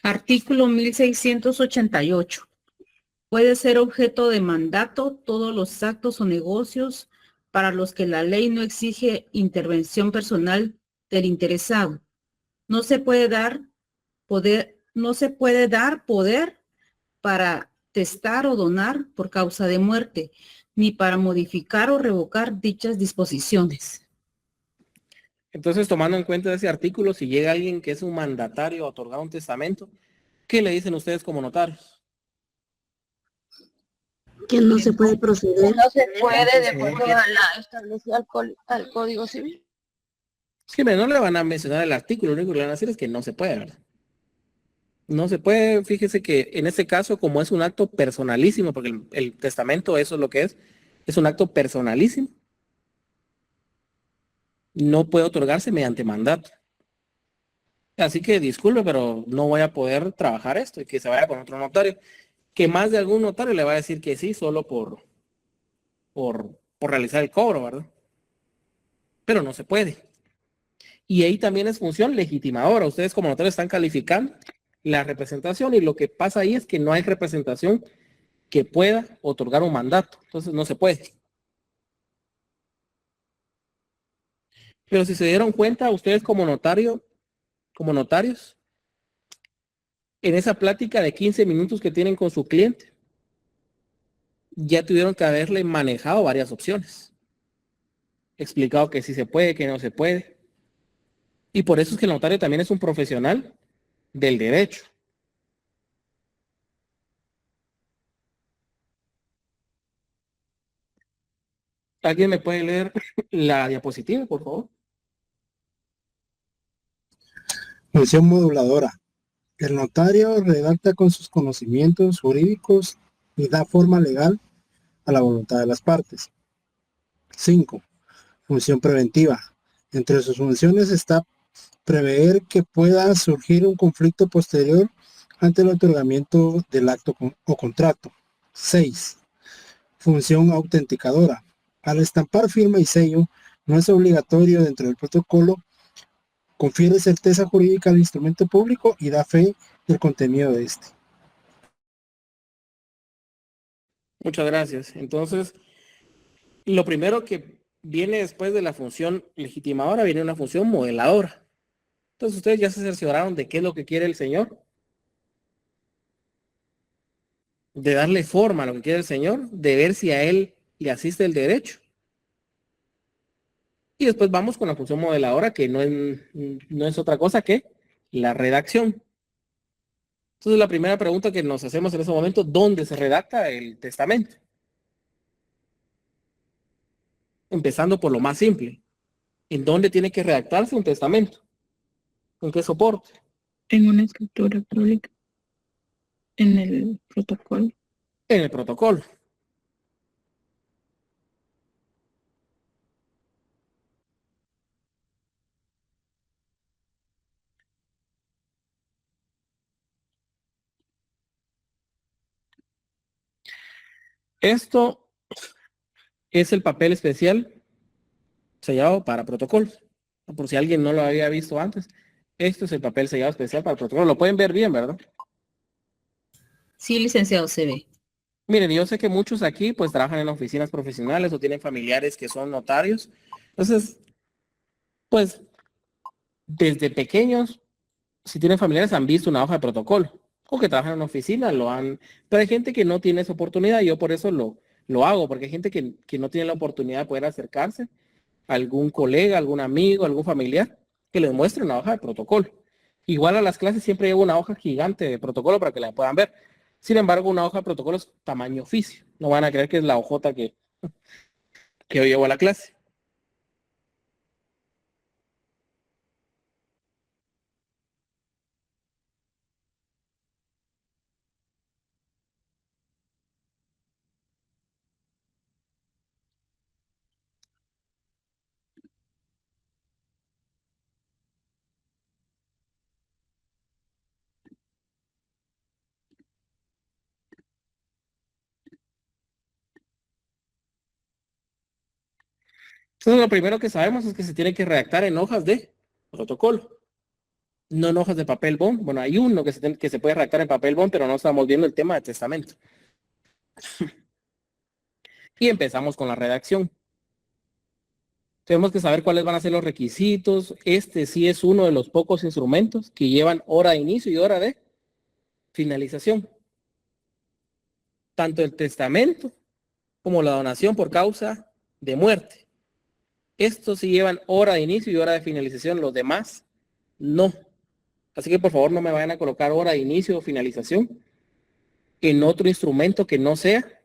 Artículo 1688. Puede ser objeto de mandato todos los actos o negocios para los que la ley no exige intervención personal del interesado. No se puede dar poder para testar o donar por causa de muerte, ni para modificar o revocar dichas disposiciones. Entonces, tomando en cuenta ese artículo, si llega alguien que es un mandatario a otorgar un testamento, ¿qué le dicen ustedes como notarios? Que no se puede proceder. No se puede de acuerdo a la establecida al Código Civil. Sí, no le van a mencionar el artículo, lo único que le van a decir es que no se puede, ¿verdad? No se puede, fíjese que en este caso, como es un acto personalísimo, porque el testamento eso es lo que es un acto personalísimo, no puede otorgarse mediante mandato. Así que disculpe, pero no voy a poder trabajar esto y que se vaya con otro notario. Que más de algún notario le va a decir que sí, solo por realizar el cobro, ¿verdad? Pero no se puede. Y ahí también es función legitimadora. Ustedes como notarios están calificando la representación y lo que pasa ahí es que no hay representación que pueda otorgar un mandato. Entonces no se puede. Pero si se dieron cuenta, ustedes como notario, como notarios, en esa plática de 15 minutos que tienen con su cliente, ya tuvieron que haberle manejado varias opciones. Explicado que sí se puede, que no se puede. Y por eso es que el notario también es un profesional del derecho. ¿Alguien me puede leer la diapositiva, por favor? Función moduladora. El notario redacta con sus conocimientos jurídicos y da forma legal a la voluntad de las partes. 5. Función preventiva. Entre sus funciones está prever que pueda surgir un conflicto posterior ante el otorgamiento del acto o contrato. 6. Función autenticadora. Al estampar firma y sello, no es obligatorio dentro del protocolo, confiere certeza jurídica al instrumento público y da fe del contenido de este. Muchas gracias. Entonces, lo primero que viene después de la función legitimadora viene una función modeladora. Entonces, ustedes ya se cercioraron de qué es lo que quiere el señor, de darle forma a lo que quiere el señor, de ver si a él le asiste el derecho. Y después vamos con la función modeladora, que no es otra cosa que la redacción. Entonces, la primera pregunta que nos hacemos en ese momento, ¿dónde se redacta el testamento? Empezando por lo más simple. ¿En dónde tiene que redactarse un testamento? ¿En qué soporte? En una escritura pública. En el protocolo. En el protocolo. Esto es el papel especial sellado para protocolos. Por si alguien no lo había visto antes, esto es el papel sellado especial para el protocolo. Lo pueden ver bien, ¿verdad? Sí, licenciado, se ve. Miren, yo sé que muchos aquí pues trabajan en oficinas profesionales o tienen familiares que son notarios. Entonces, pues, desde pequeños, si tienen familiares, han visto una hoja de protocolo o que trabajan en una oficina, lo han... Pero hay gente que no tiene esa oportunidad y yo por eso lo hago, porque hay gente que no tiene la oportunidad de poder acercarse a algún colega, algún amigo, algún familiar que les muestre una hoja de protocolo. Igual a las clases siempre llevo una hoja gigante de protocolo para que la puedan ver. Sin embargo, una hoja de protocolo es tamaño oficio. No van a creer que es la hojota que yo llevo a la clase. Entonces, lo primero que sabemos es que se tiene que redactar en hojas de protocolo, no en hojas de papel bond. Bueno, hay uno que se puede redactar en papel bond, pero no estamos viendo el tema de testamento. Y empezamos con la redacción. Tenemos que saber cuáles van a ser los requisitos. Este sí es uno de los pocos instrumentos que llevan hora de inicio y hora de finalización. Tanto el testamento como la donación por causa de muerte. Estos sí llevan hora de inicio y hora de finalización. Los demás, no. Así que por favor no me vayan a colocar hora de inicio o finalización en otro instrumento que no sea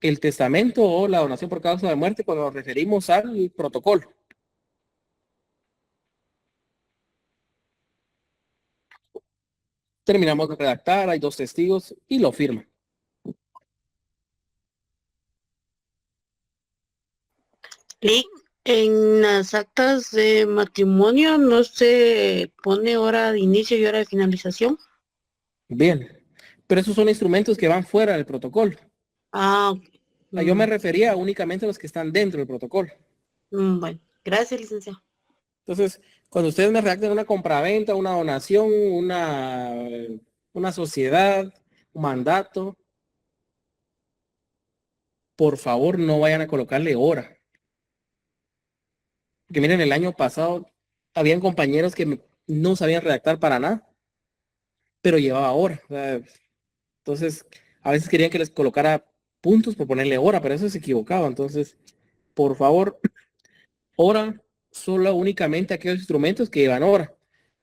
el testamento o la donación por causa de muerte cuando nos referimos al protocolo. Terminamos de redactar, hay 2 testigos y lo firman. Y en las actas de matrimonio no se pone hora de inicio y hora de finalización. Bien, pero esos son instrumentos que van fuera del protocolo. Ah, Yo me refería únicamente a los que están dentro del protocolo. bueno, gracias, licenciado. Entonces, cuando ustedes me redacten una compraventa, una donación, una sociedad, un mandato, por favor no vayan a colocarle hora. Porque miren, el año pasado habían compañeros que no sabían redactar para nada, pero llevaba hora. O sea, entonces, a veces querían que les colocara puntos por ponerle hora, pero eso se equivocaba. Entonces, por favor, hora solo únicamente aquellos instrumentos que llevan hora.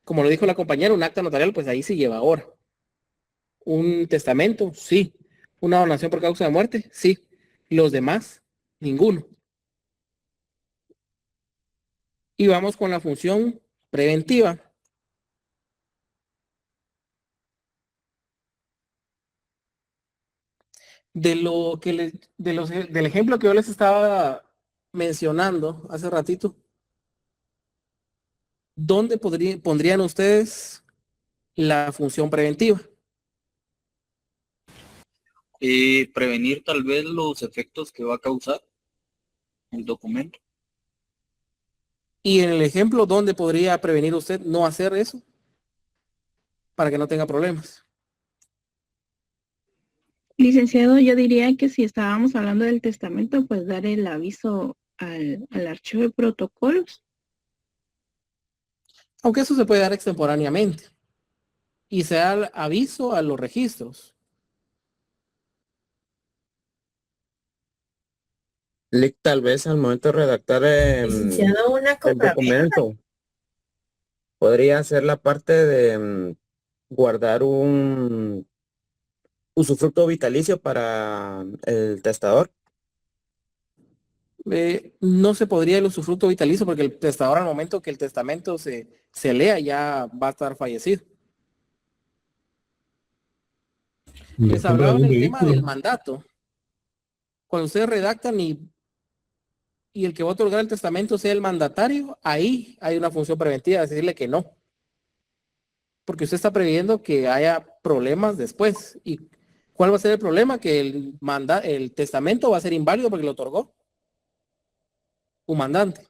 Como lo dijo la compañera, un acta notarial, pues ahí sí lleva hora. Un testamento, sí. Una donación por causa de muerte, sí. Los demás, ninguno. Y vamos con la función preventiva. De lo que del ejemplo que yo les estaba mencionando hace ratito, ¿dónde pondrían ustedes la función preventiva? Prevenir tal vez los efectos que va a causar el documento. Y en el ejemplo, ¿dónde podría prevenir usted no hacer eso? Para que no tenga problemas. Licenciado, yo diría que si estábamos hablando del testamento, pues dar el aviso al archivo de protocolos. Aunque eso se puede dar extemporáneamente. Y se da el aviso a los registros. Lic, tal vez al momento de redactar Licenciado, una el compraventa. documento, podría ser la parte de guardar un usufructo vitalicio para el testador. No se podría el usufructo vitalicio porque el testador al momento que el testamento se lea ya va a estar fallecido. La Les compra hablaba de en un el tema del vehículo. mandato. Cuando ustedes redactan y el que va a otorgar el testamento sea el mandatario, ahí hay una función preventiva, decirle que no. Porque usted está previendo que haya problemas después. ¿Y cuál va a ser el problema? Que el testamento va a ser inválido porque lo otorgó un mandante.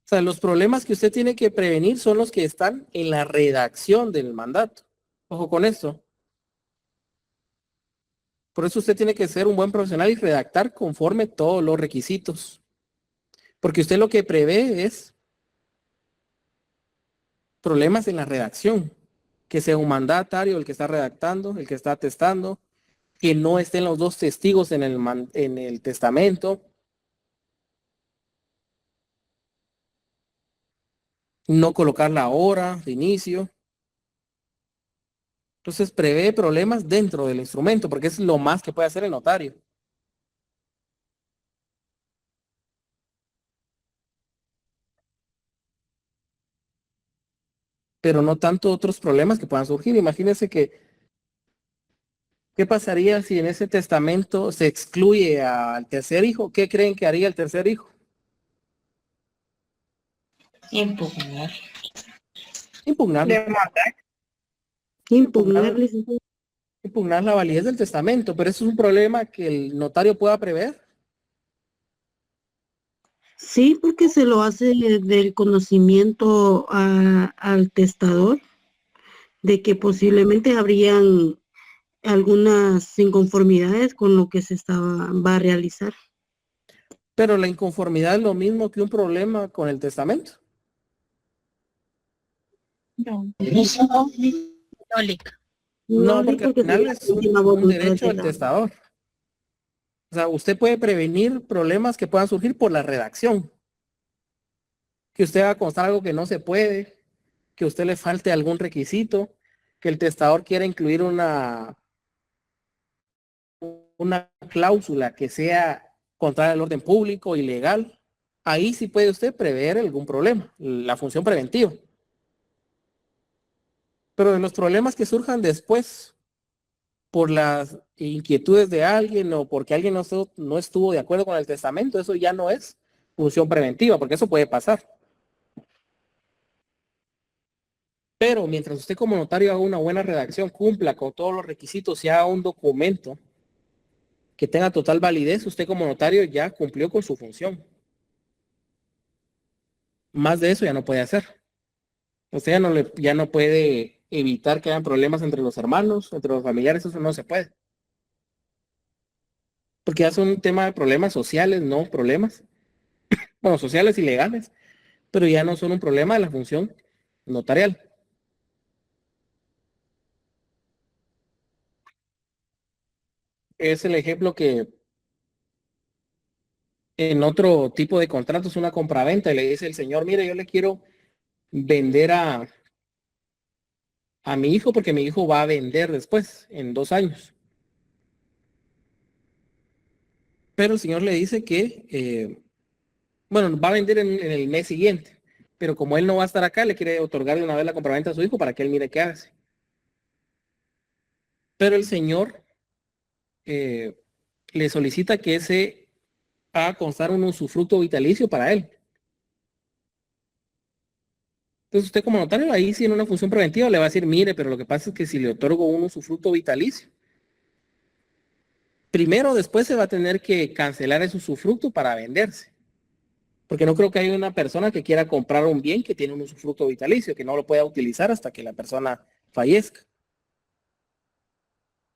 O sea, los problemas que usted tiene que prevenir son los que están en la redacción del mandato. Ojo con esto. Por eso usted tiene que ser un buen profesional y redactar conforme todos los requisitos. Porque usted lo que prevé es problemas en la redacción. Que sea un mandatario el que está redactando, el que está atestando, que no estén los dos testigos en el testamento. No colocar la hora de inicio. Entonces prevé problemas dentro del instrumento, porque es lo más que puede hacer el notario. Pero no tanto otros problemas que puedan surgir. Imagínense ¿qué pasaría si en ese testamento se excluye al tercer hijo? ¿Qué creen que haría el tercer hijo? Impugnar. Impugnarlo. Impugnar la validez del testamento, pero eso es un problema que el notario pueda prever. Sí, porque se lo hace del conocimiento al testador de que posiblemente habrían algunas inconformidades con lo que va a realizar. Pero la inconformidad es lo mismo que un problema con el testamento. No. No, porque al final es un derecho del testador. O sea, usted puede prevenir problemas que puedan surgir por la redacción. Que usted haga constar algo que no se puede, que a usted le falte algún requisito, que el testador quiera incluir una cláusula que sea contraria al orden público, ilegal. Ahí sí puede usted prever algún problema, la función preventiva. Pero de los problemas que surjan después, por las inquietudes de alguien o porque alguien no estuvo de acuerdo con el testamento, eso ya no es función preventiva, porque eso puede pasar. Pero mientras usted como notario haga una buena redacción, cumpla con todos los requisitos y haga un documento que tenga total validez, usted como notario ya cumplió con su función. Más de eso ya no puede hacer. Usted ya no puede evitar que hayan problemas entre los hermanos, entre los familiares, eso no se puede. porque ya son un tema de problemas sociales, no problemas, bueno, sociales y legales, pero ya no son un problema de la función notarial. Es el ejemplo que en otro tipo de contratos, una compraventa, y le dice el señor, mire, yo le quiero vender a mi hijo porque mi hijo va a vender después, en 2 años. Pero el señor le dice que, bueno, va a vender en el mes siguiente, pero como él no va a estar acá, le quiere otorgar de una vez la compraventa a su hijo para que él mire qué hace. Pero el señor le solicita que se haga constar un usufructo vitalicio para él. Entonces usted como notario ahí sí en una función preventiva le va a decir, mire, pero lo que pasa es que si le otorgo un usufructo vitalicio, primero después se va a tener que cancelar ese usufructo para venderse. Porque no creo que haya una persona que quiera comprar un bien que tiene un usufructo vitalicio, que no lo pueda utilizar hasta que la persona fallezca.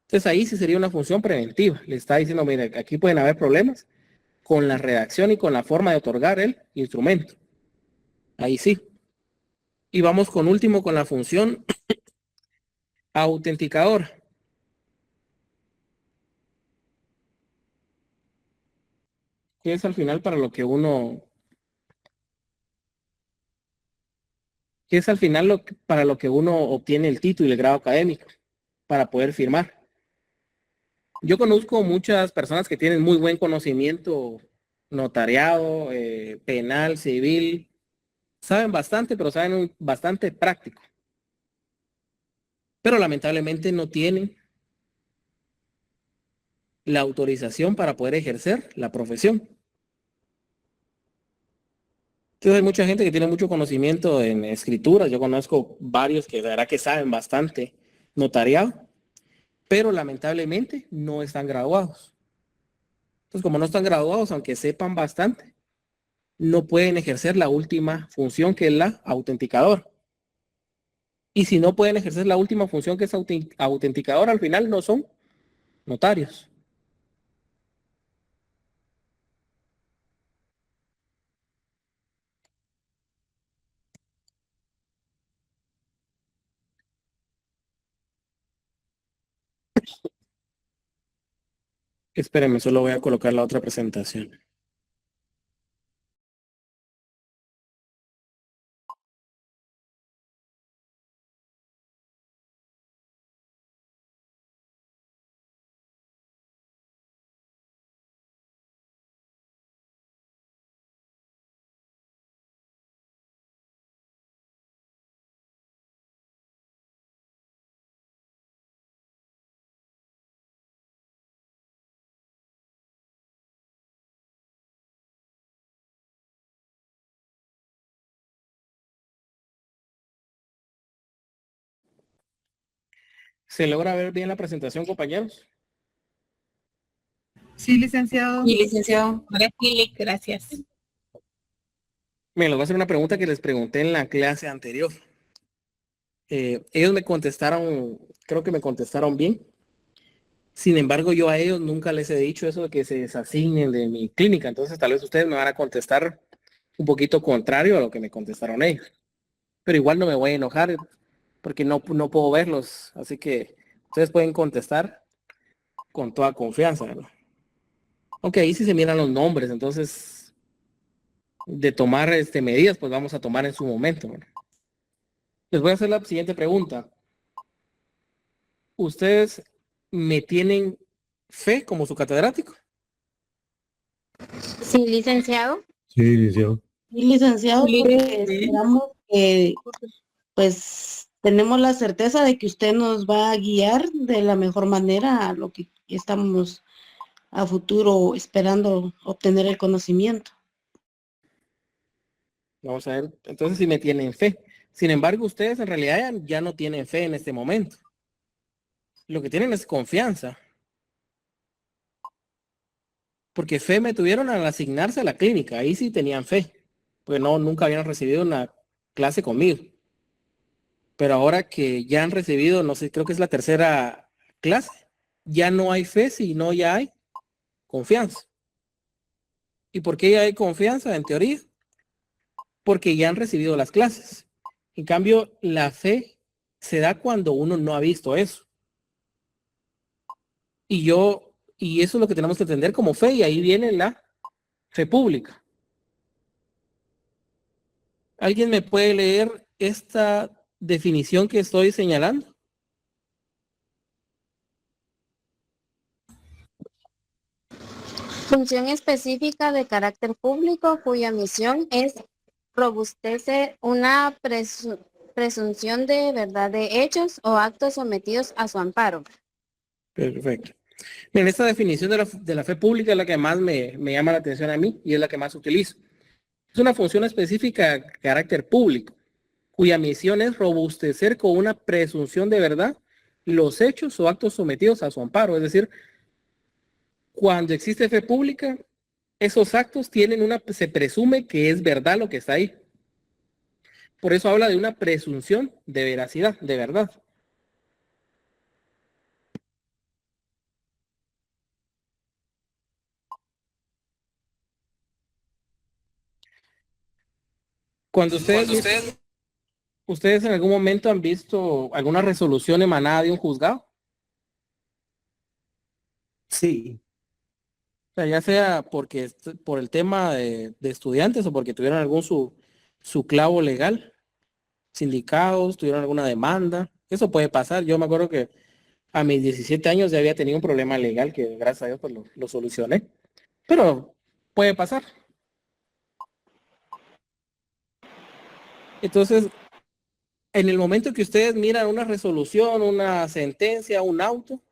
Entonces ahí sí sería una función preventiva. Le está diciendo, mire, aquí pueden haber problemas con la redacción y con la forma de otorgar el instrumento. Ahí sí. Y vamos con último con la función autenticadora. Que es al final para lo que uno... Que es al final para lo que uno obtiene el título y el grado académico, para poder firmar. Yo conozco muchas personas que tienen muy buen conocimiento notariado, penal, civil, saben bastante, pero saben bastante práctico. Pero lamentablemente no tienen la autorización para poder ejercer la profesión. Entonces hay mucha gente que tiene mucho conocimiento en escrituras. Yo conozco varios que de verdad que saben bastante notariado, pero lamentablemente no están graduados. Entonces, como no están graduados, aunque sepan bastante, no pueden ejercer la última función que es la autenticadora. Y si no pueden ejercer la última función que es autenticadora, al final no son notarios. Espérenme, solo voy a colocar la otra presentación. ¿Se logra ver bien la presentación, compañeros? Sí, licenciado. Y licenciado. Ahora sí, gracias. Me les voy a hacer una pregunta que les pregunté en la clase anterior. Ellos me contestaron, creo que me contestaron bien. Sin embargo, yo a ellos nunca les he dicho eso de que se desasignen de mi clínica. Entonces, tal vez ustedes me van a contestar un poquito contrario a lo que me contestaron ellos. Pero igual no me voy a enojar porque no puedo verlos. Así que ustedes pueden contestar con toda confianza, ¿verdad? Aunque ahí sí se miran los nombres. Entonces, de tomar medidas, pues vamos a tomar en su momento, ¿verdad? Les voy a hacer la siguiente pregunta. ¿Ustedes me tienen fe como su catedrático? Sí, licenciado. Sí, licenciado. Y licenciado, Sí. porque esperamos que, pues, tenemos la certeza de que usted nos va a guiar de la mejor manera a lo que estamos a futuro esperando obtener el conocimiento. Vamos a ver, entonces si me tienen fe. Sin embargo, ustedes en realidad ya no tienen fe en este momento. Lo que tienen es confianza. Porque fe me tuvieron al asignarse a la clínica. Ahí sí tenían fe. Pues no, nunca habían recibido una clase conmigo. Pero ahora que ya han recibido, no sé, creo que es la tercera clase, ya no hay fe, sino ya hay confianza. ¿Y por qué hay confianza en teoría? Porque ya han recibido las clases. En cambio, la fe se da cuando uno no ha visto eso. Y eso es lo que tenemos que entender como fe, y ahí viene la fe pública. ¿Alguien me puede leer esta definición que estoy señalando? Función específica de carácter público cuya misión es robustecer una presunción de verdad de hechos o actos sometidos a su amparo. Perfecto. Miren, esta definición de la fe pública es la que más me llama la atención a mí y es la que más utilizo. Es una función específica de carácter público, cuya misión es robustecer con una presunción de verdad los hechos o actos sometidos a su amparo. Es decir, cuando existe fe pública, esos actos se presume que es verdad lo que está ahí. Por eso habla de una presunción de veracidad, de verdad. Cuando ustedes en algún momento han visto alguna resolución emanada de un juzgado. Sí. O sea, ya sea por el tema de estudiantes o porque tuvieron algún su clavo legal, sindicados, tuvieron alguna demanda. Eso puede pasar. Yo me acuerdo que a mis 17 años ya había tenido un problema legal que gracias a Dios pues lo solucioné. Pero puede pasar. Entonces, en el momento que ustedes miran una resolución, una sentencia, un auto,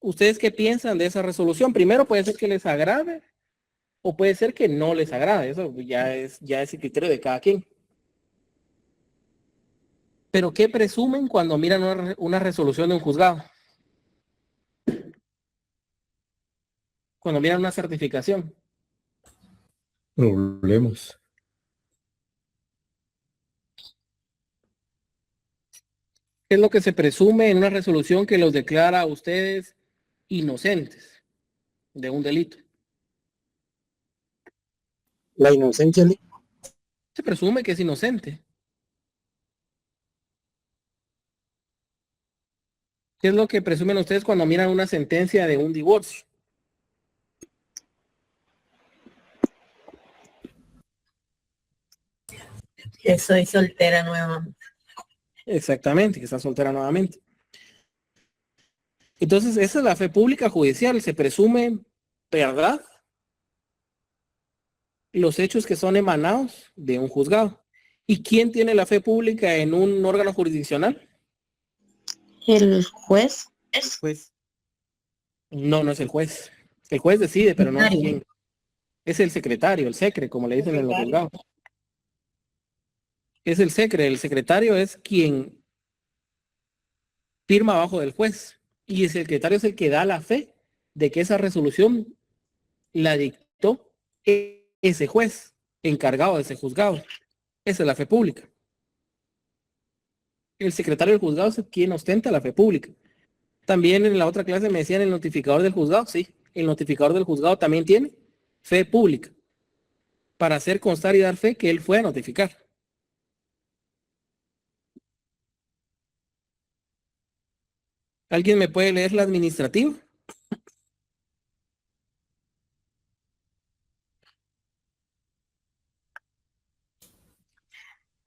¿ustedes qué piensan de esa resolución? Primero puede ser que les agrade o puede ser que no les agrade. Eso ya es el criterio de cada quien. Pero ¿qué presumen cuando miran una resolución de un juzgado? Cuando miran una certificación. Problemas. ¿Qué es lo que se presume en una resolución que los declara a ustedes inocentes de un delito? La inocencia. Se presume que es inocente. ¿Qué es lo que presumen ustedes cuando miran una sentencia de un divorcio? Que soy soltera nuevamente. Exactamente, que está soltera nuevamente. Entonces, esa es la fe pública judicial. Se presume verdad los hechos que son emanados de un juzgado. ¿Y quién tiene la fe pública en un órgano jurisdiccional? El juez. Pues. No, no es el juez. El juez decide, pero no es quién. Es el secretario, el secre, como le dicen en los juzgados. Es el secre. El secretario es quien firma abajo del juez. Y el secretario es el que da la fe de que esa resolución la dictó ese juez encargado de ese juzgado. Esa es la fe pública. El secretario del juzgado es quien ostenta la fe pública. También en la otra clase me decían el notificador del juzgado. Sí, el notificador del juzgado también tiene fe pública para hacer constar y dar fe que él fue a notificar. ¿Alguien me puede leer la administrativa?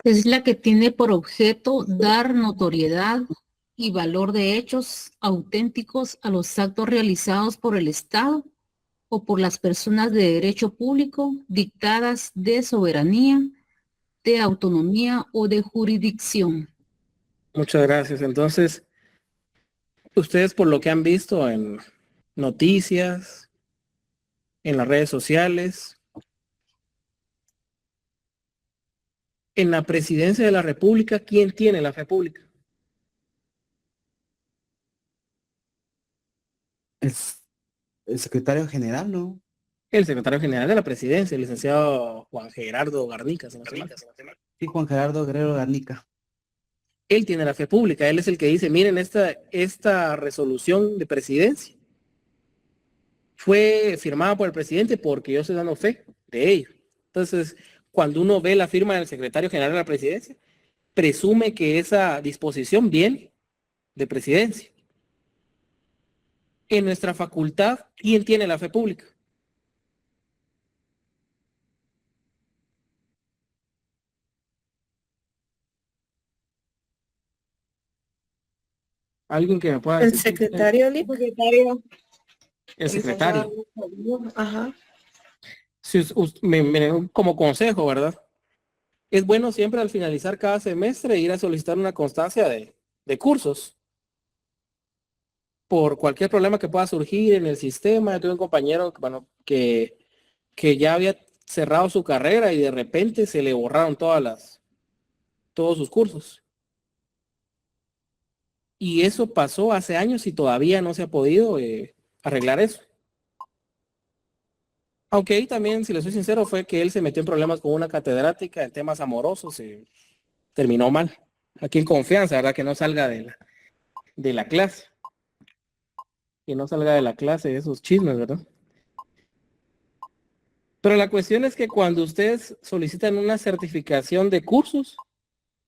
Es la que tiene por objeto dar notoriedad y valor de hechos auténticos a los actos realizados por el Estado o por las personas de derecho público dictadas de soberanía, de autonomía o de jurisdicción. Muchas gracias. Entonces, ustedes por lo que han visto en noticias, en las redes sociales, en la presidencia de la República, ¿quién tiene la fe pública? Es el secretario general, ¿no? El secretario general de la presidencia, el licenciado Juan Gerardo Garnica. Sí, Juan Gerardo Guerrero Garnica. Él tiene la fe pública, él es el que dice, miren, esta resolución de presidencia fue firmada por el presidente porque yo estoy dando fe de ello. Entonces, cuando uno ve la firma del secretario general de la presidencia, presume que esa disposición viene de presidencia. En nuestra facultad, ¿quién tiene la fe pública? Alguien que me pueda El decir. secretario, Lip. El secretario. Ajá. Si como consejo, ¿verdad? Es bueno siempre al finalizar cada semestre ir a solicitar una constancia de cursos. Por cualquier problema que pueda surgir en el sistema. Yo tuve un compañero, bueno, que ya había cerrado su carrera y de repente se le borraron todos sus cursos. Y eso pasó hace años y todavía no se ha podido arreglar eso. Aunque ahí también, si le soy sincero, fue que él se metió en problemas con una catedrática en temas amorosos y terminó mal. Aquí en confianza, ¿verdad? Que no salga de la clase. Que no salga de la clase de esos chismes, ¿verdad? Pero la cuestión es que cuando ustedes solicitan una certificación de cursos,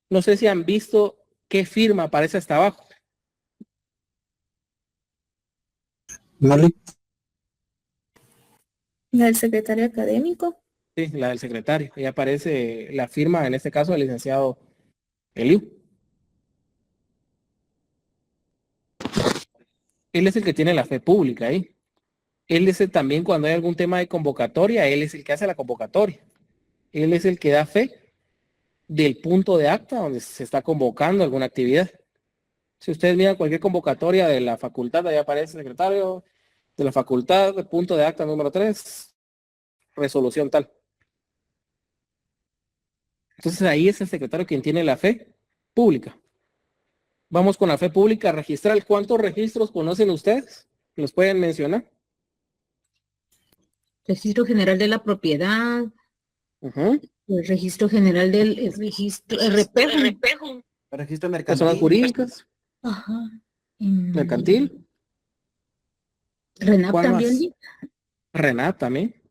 no sé si han visto qué firma aparece hasta abajo. Malik. ¿La del secretario académico? Sí, la del secretario. Ahí aparece la firma, en este caso, del licenciado Eliu. Él es el que tiene la fe pública ahí. Él es el también cuando hay algún tema de convocatoria, él es el que hace la convocatoria. Él es el que da fe del punto de acta donde se está convocando alguna actividad. Si ustedes miran cualquier convocatoria de la facultad, ahí aparece el secretario de la facultad, punto de acta número 3, resolución tal. Entonces ahí es el secretario quien tiene la fe pública. Vamos con la fe pública registral. ¿Cuántos registros conocen ustedes? ¿Los pueden mencionar? Registro General de la Propiedad, el Registro General del registro, el RPEJO. Registro de personas jurídicas. Ajá. Mercantil. RENAP ¿Cuál también. más? RENAP también.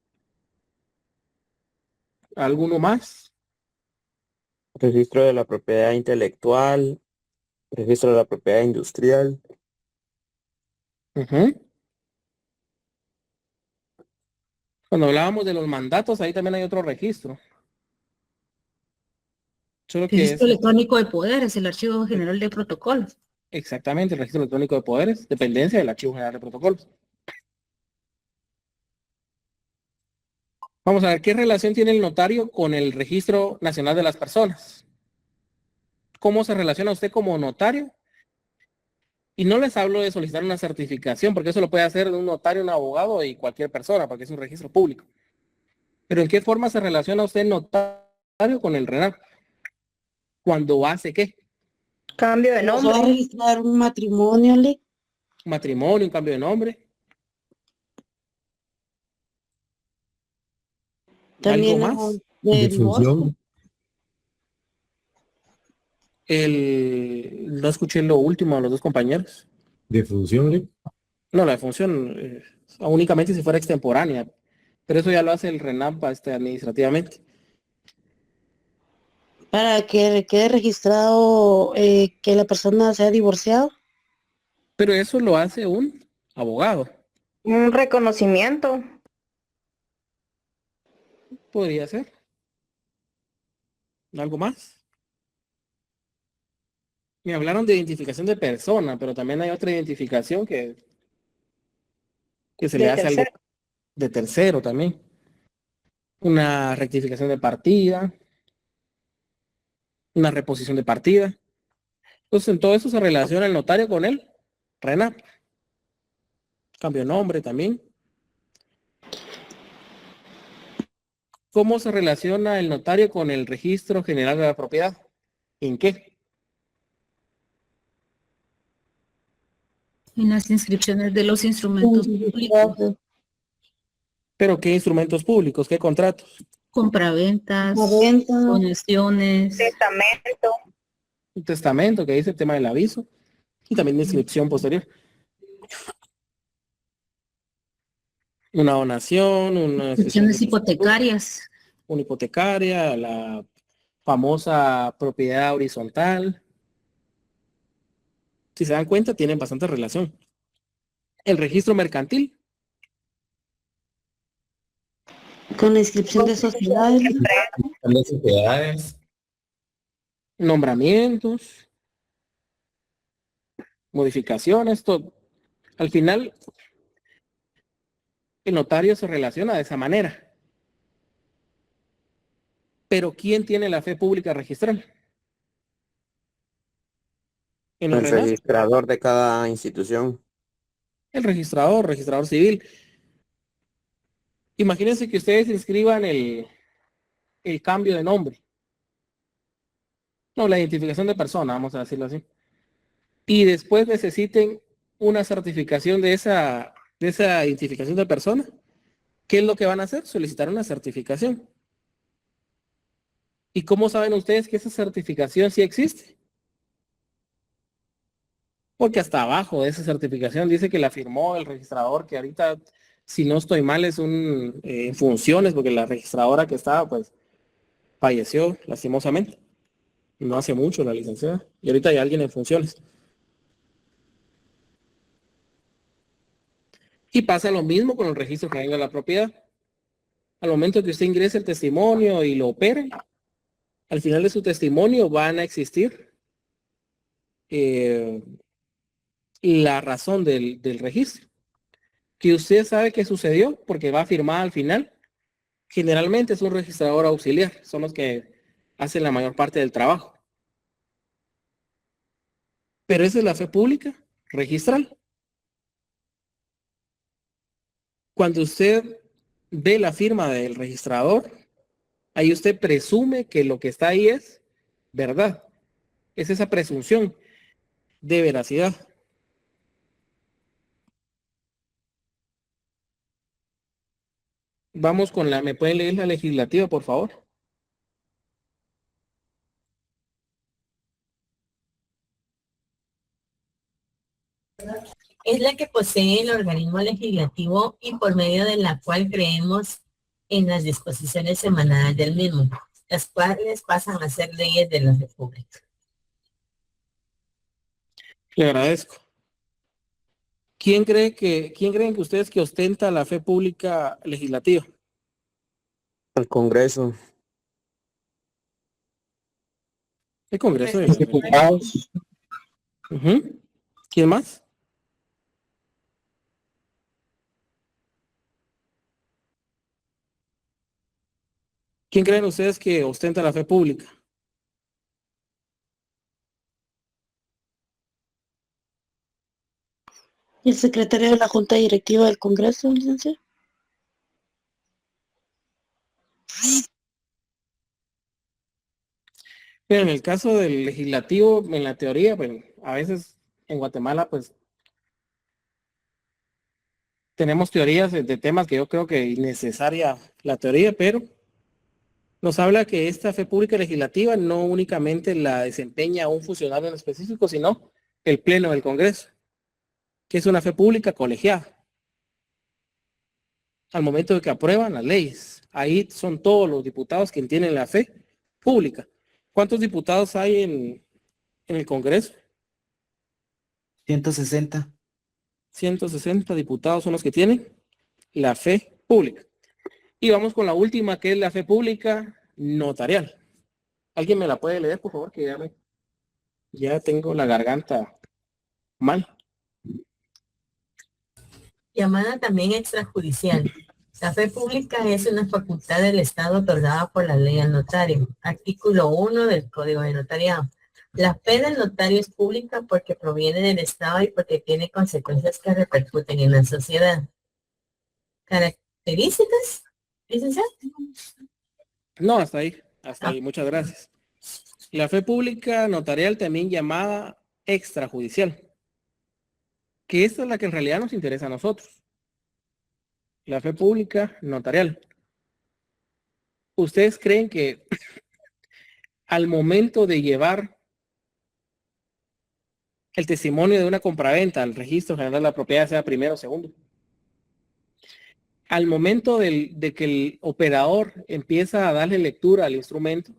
¿Alguno más? Registro de la propiedad intelectual, registro de la propiedad industrial. Cuando hablábamos de los mandatos, ahí también hay otro registro. Solo que Registro es Electrónico de Poderes, el Archivo General de Protocolos. exactamente el registro electrónico de poderes, dependencia del Archivo General de Protocolos. Vamos a ver qué relación tiene el notario con el Registro Nacional de las Personas. ¿Cómo se relaciona usted como notario? Y no les hablo de solicitar una certificación, porque eso lo puede hacer un notario, un abogado y cualquier persona, porque es un registro público. Pero ¿en qué forma se relaciona usted notario con el RENAP? ¿Cuándo hace qué? Cambio de nombre. ¿Va a registrar un matrimonio, Lee? Matrimonio, un cambio de nombre. También ¿Algo más? de divorcio. No escuché lo último a los dos compañeros. ¿De función, Lee? No, la función únicamente si fuera extemporánea, pero eso ya lo hace el RENAP administrativamente. Para que quede registrado que la persona sea divorciado. Pero eso lo hace un abogado. Un reconocimiento. Podría ser. ¿Algo más? Me hablaron de identificación de persona, pero también hay otra identificación que se le hace algo de tercero también. Una rectificación de partida, una reposición de partida. Entonces, en todo eso se relaciona el notario con él, RENAP. Cambio de nombre también. ¿Cómo se relaciona el notario con el Registro General de la Propiedad? ¿En qué? En las inscripciones de los instrumentos públicos. ¿Pero qué instrumentos públicos? ¿Qué contratos? Compraventas, donaciones. Testamento. Un testamento que dice el tema del aviso y también de inscripción posterior. Una donación, una Excepciones hipotecarias. una hipotecaria, la famosa propiedad horizontal. Si se dan cuenta, tienen bastante relación. El registro mercantil. Con la inscripción de sociedades. Las sociedades. Nombramientos. Modificaciones, todo. Al final, el notario se relaciona de esa manera. Pero ¿quién tiene la fe pública registral? En los El RENAC, registrador de cada institución. el registrador civil. Imagínense que ustedes inscriban el cambio de nombre. No, la identificación de persona, vamos a decirlo así. Y después necesiten una certificación de esa identificación de persona. ¿Qué es lo que van a hacer? Solicitar una certificación. ¿Y cómo saben ustedes que esa certificación sí existe? Porque hasta abajo de esa certificación dice que la firmó el registrador, que ahorita, si no estoy mal, es en funciones, porque la registradora que estaba, pues, falleció lastimosamente. No hace mucho la licenciada. Y ahorita hay alguien en funciones. Y pasa lo mismo con el registro general de la propiedad. Al momento que usted ingrese el testimonio y lo opere, al final de su testimonio van a existir la razón del registro. Que usted sabe qué sucedió porque va a firmar al final. Generalmente es un registrador auxiliar, son los que hacen la mayor parte del trabajo. Pero esa es la fe pública registral. Cuando usted ve la firma del registrador, ahí usted presume que lo que está ahí es verdad. Es esa presunción de veracidad. Vamos con ¿me pueden leer la legislativa, por favor? Es la que posee el organismo legislativo y por medio de la cual creemos en las disposiciones emanadas del mismo, las cuales pasan a ser leyes de la República. Le agradezco. ¿Quién creen que ustedes que ostenta la fe pública legislativa? El Congreso. El Congreso de Los diputados. ¿Quién más? ¿Quién creen ustedes que ostenta la fe pública? El secretario de la Junta Directiva del Congreso, licenciado. Pero en el caso del legislativo, en la teoría, pues a veces en Guatemala, pues tenemos teorías de temas que yo creo que es innecesaria la teoría, pero nos habla que esta fe pública legislativa no únicamente la desempeña un funcionario en específico, sino el Pleno del Congreso, que es una fe pública colegiada. Al momento de que aprueban las leyes, ahí son todos los diputados quienes tienen la fe pública. ¿Cuántos diputados hay en el Congreso? 160. 160 diputados son los que tienen la fe pública. Y vamos con la última, que es la fe pública notarial. ¿Alguien me la puede leer, por favor? Que ya tengo la garganta mal. Llamada también extrajudicial. La fe pública es una facultad del Estado otorgada por la ley al notario. Artículo 1 del Código de Notariado. La fe del notario es pública porque proviene del Estado y porque tiene consecuencias que repercuten en la sociedad. ¿Características, licenciado? No, hasta ahí, muchas gracias. La fe pública notarial, también llamada extrajudicial, que esta es la que en realidad nos interesa a nosotros. La fe pública notarial. ¿Ustedes creen que al momento de llevar el testimonio de una compraventa al registro general de la propiedad, sea primero o segundo, Al momento de que el operador empieza a darle lectura al instrumento,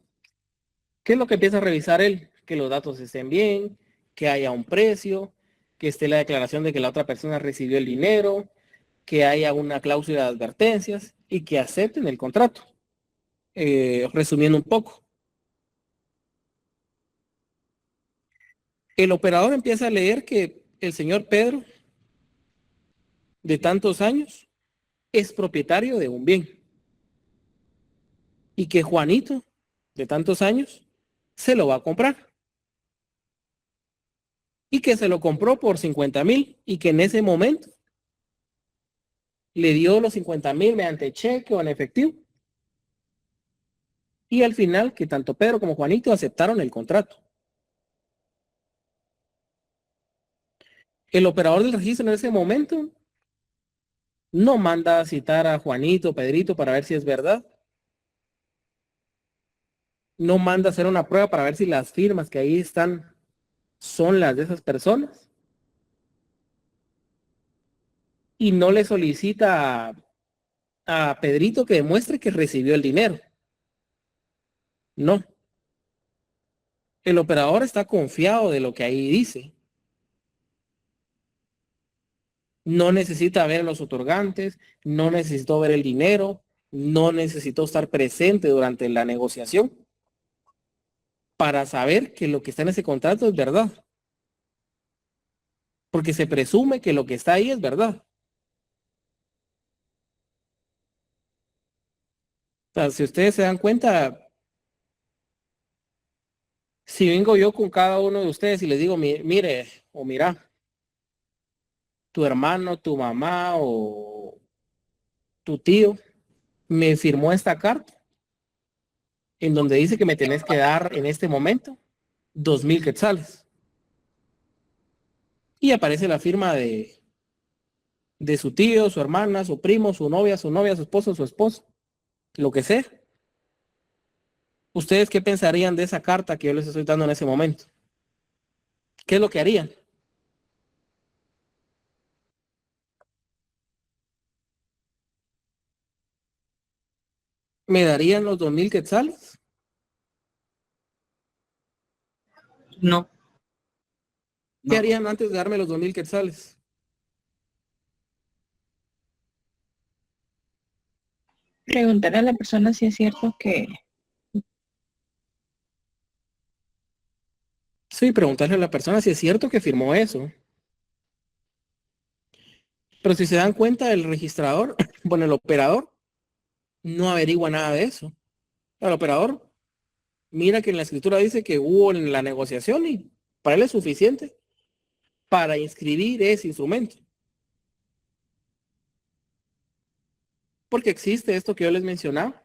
¿qué es lo que empieza a revisar él? Que los datos estén bien, que haya un precio, que esté la declaración de que la otra persona recibió el dinero, que haya una cláusula de advertencias y que acepten el contrato. Resumiendo un poco. El operador empieza a leer que el señor Pedro, de tantos años, es propietario de un bien. Y que Juanito, de tantos años, se lo va a comprar. Y que se lo compró por 50,000 y que en ese momento le dio los 50,000 mediante cheque o en efectivo. Y al final que tanto Pedro como Juanito aceptaron el contrato. El operador del registro en ese momento no manda a citar a Juanito, Pedrito para ver si es verdad. No manda a hacer una prueba para ver si las firmas que ahí están son las de esas personas. Y no le solicita a Pedrito que demuestre que recibió el dinero. No. El operador está confiado de lo que ahí dice. No necesita ver a los otorgantes, no necesitó ver el dinero, no necesitó estar presente durante la negociación para saber que lo que está en ese contrato es verdad. Porque se presume que lo que está ahí es verdad. O sea, si ustedes se dan cuenta, si vengo yo con cada uno de ustedes y les digo, mire o mira, tu hermano, tu mamá o tu tío me firmó esta carta en donde dice que me tenés que dar en este momento 2,000 quetzales. Y aparece la firma de su tío, su hermana, su primo, su novia, su esposo, su esposo, lo que sea. ¿Ustedes qué pensarían de esa carta que yo les estoy dando en ese momento? ¿Qué es lo que harían? ¿Me darían los 2,000 quetzales? No. ¿Qué harían antes de darme los 2,000 quetzales? Preguntarle a la persona si es cierto que Sí, preguntarle a la persona si es cierto que firmó eso. Pero si se dan cuenta, el registrador, bueno, el operador, no averigua nada de eso. El operador mira que en la escritura dice que hubo en la negociación y para él es suficiente para inscribir ese instrumento. Porque existe esto que yo les mencionaba.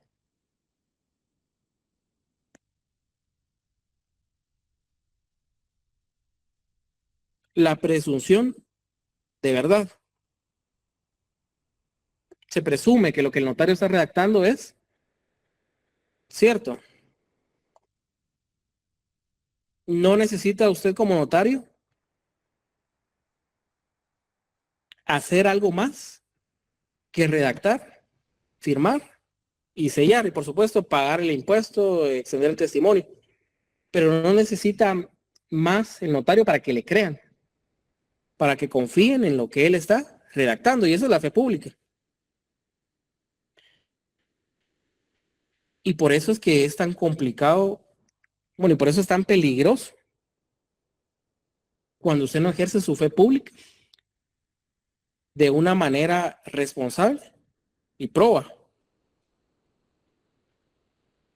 La presunción de verdad. Se presume que lo que el notario está redactando es cierto. No necesita usted como notario hacer algo más que redactar, firmar y sellar. Y por supuesto pagar el impuesto, extender el testimonio. Pero no necesita más el notario para que le crean. Para que confíen en lo que él está redactando. Y eso es la fe pública. Y por eso es que es tan complicado, bueno, y por eso es tan peligroso cuando usted no ejerce su fe pública de una manera responsable y proba.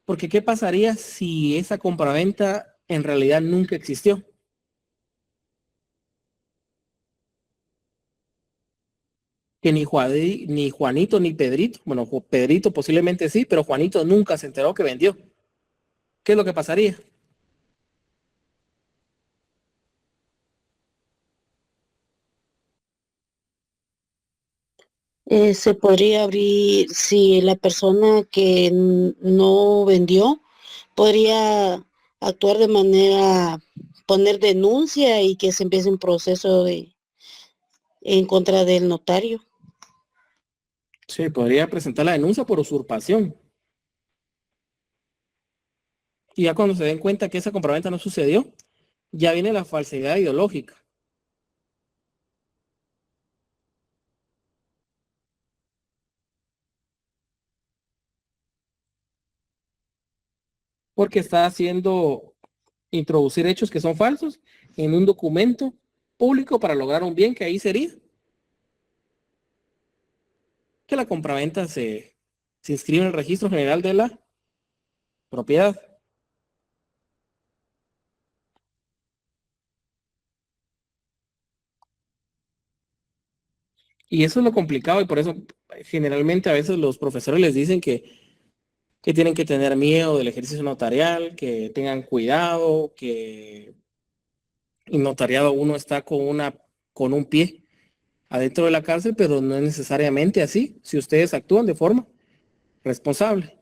Porque ¿qué pasaría si esa compraventa en realidad nunca existió? Que ni Juanito ni Pedrito, bueno, Pedrito posiblemente sí, pero Juanito nunca se enteró que vendió. ¿Qué es lo que pasaría? Se podría abrir, si la persona que no vendió, podría actuar de manera, poner denuncia y que se empiece un proceso en contra del notario. Sí, podría presentar la denuncia por usurpación. Y ya cuando se den cuenta que esa compraventa no sucedió, ya viene la falsedad ideológica. Porque está haciendo introducir hechos que son falsos en un documento público para lograr un bien que ahí sería que la compraventa se inscribe en el registro general de la propiedad. Y eso es lo complicado, y por eso generalmente a veces los profesores les dicen que tienen que tener miedo del ejercicio notarial, que tengan cuidado, que el notariado uno está con un pie adentro de la cárcel, pero no es necesariamente así, si ustedes actúan de forma responsable.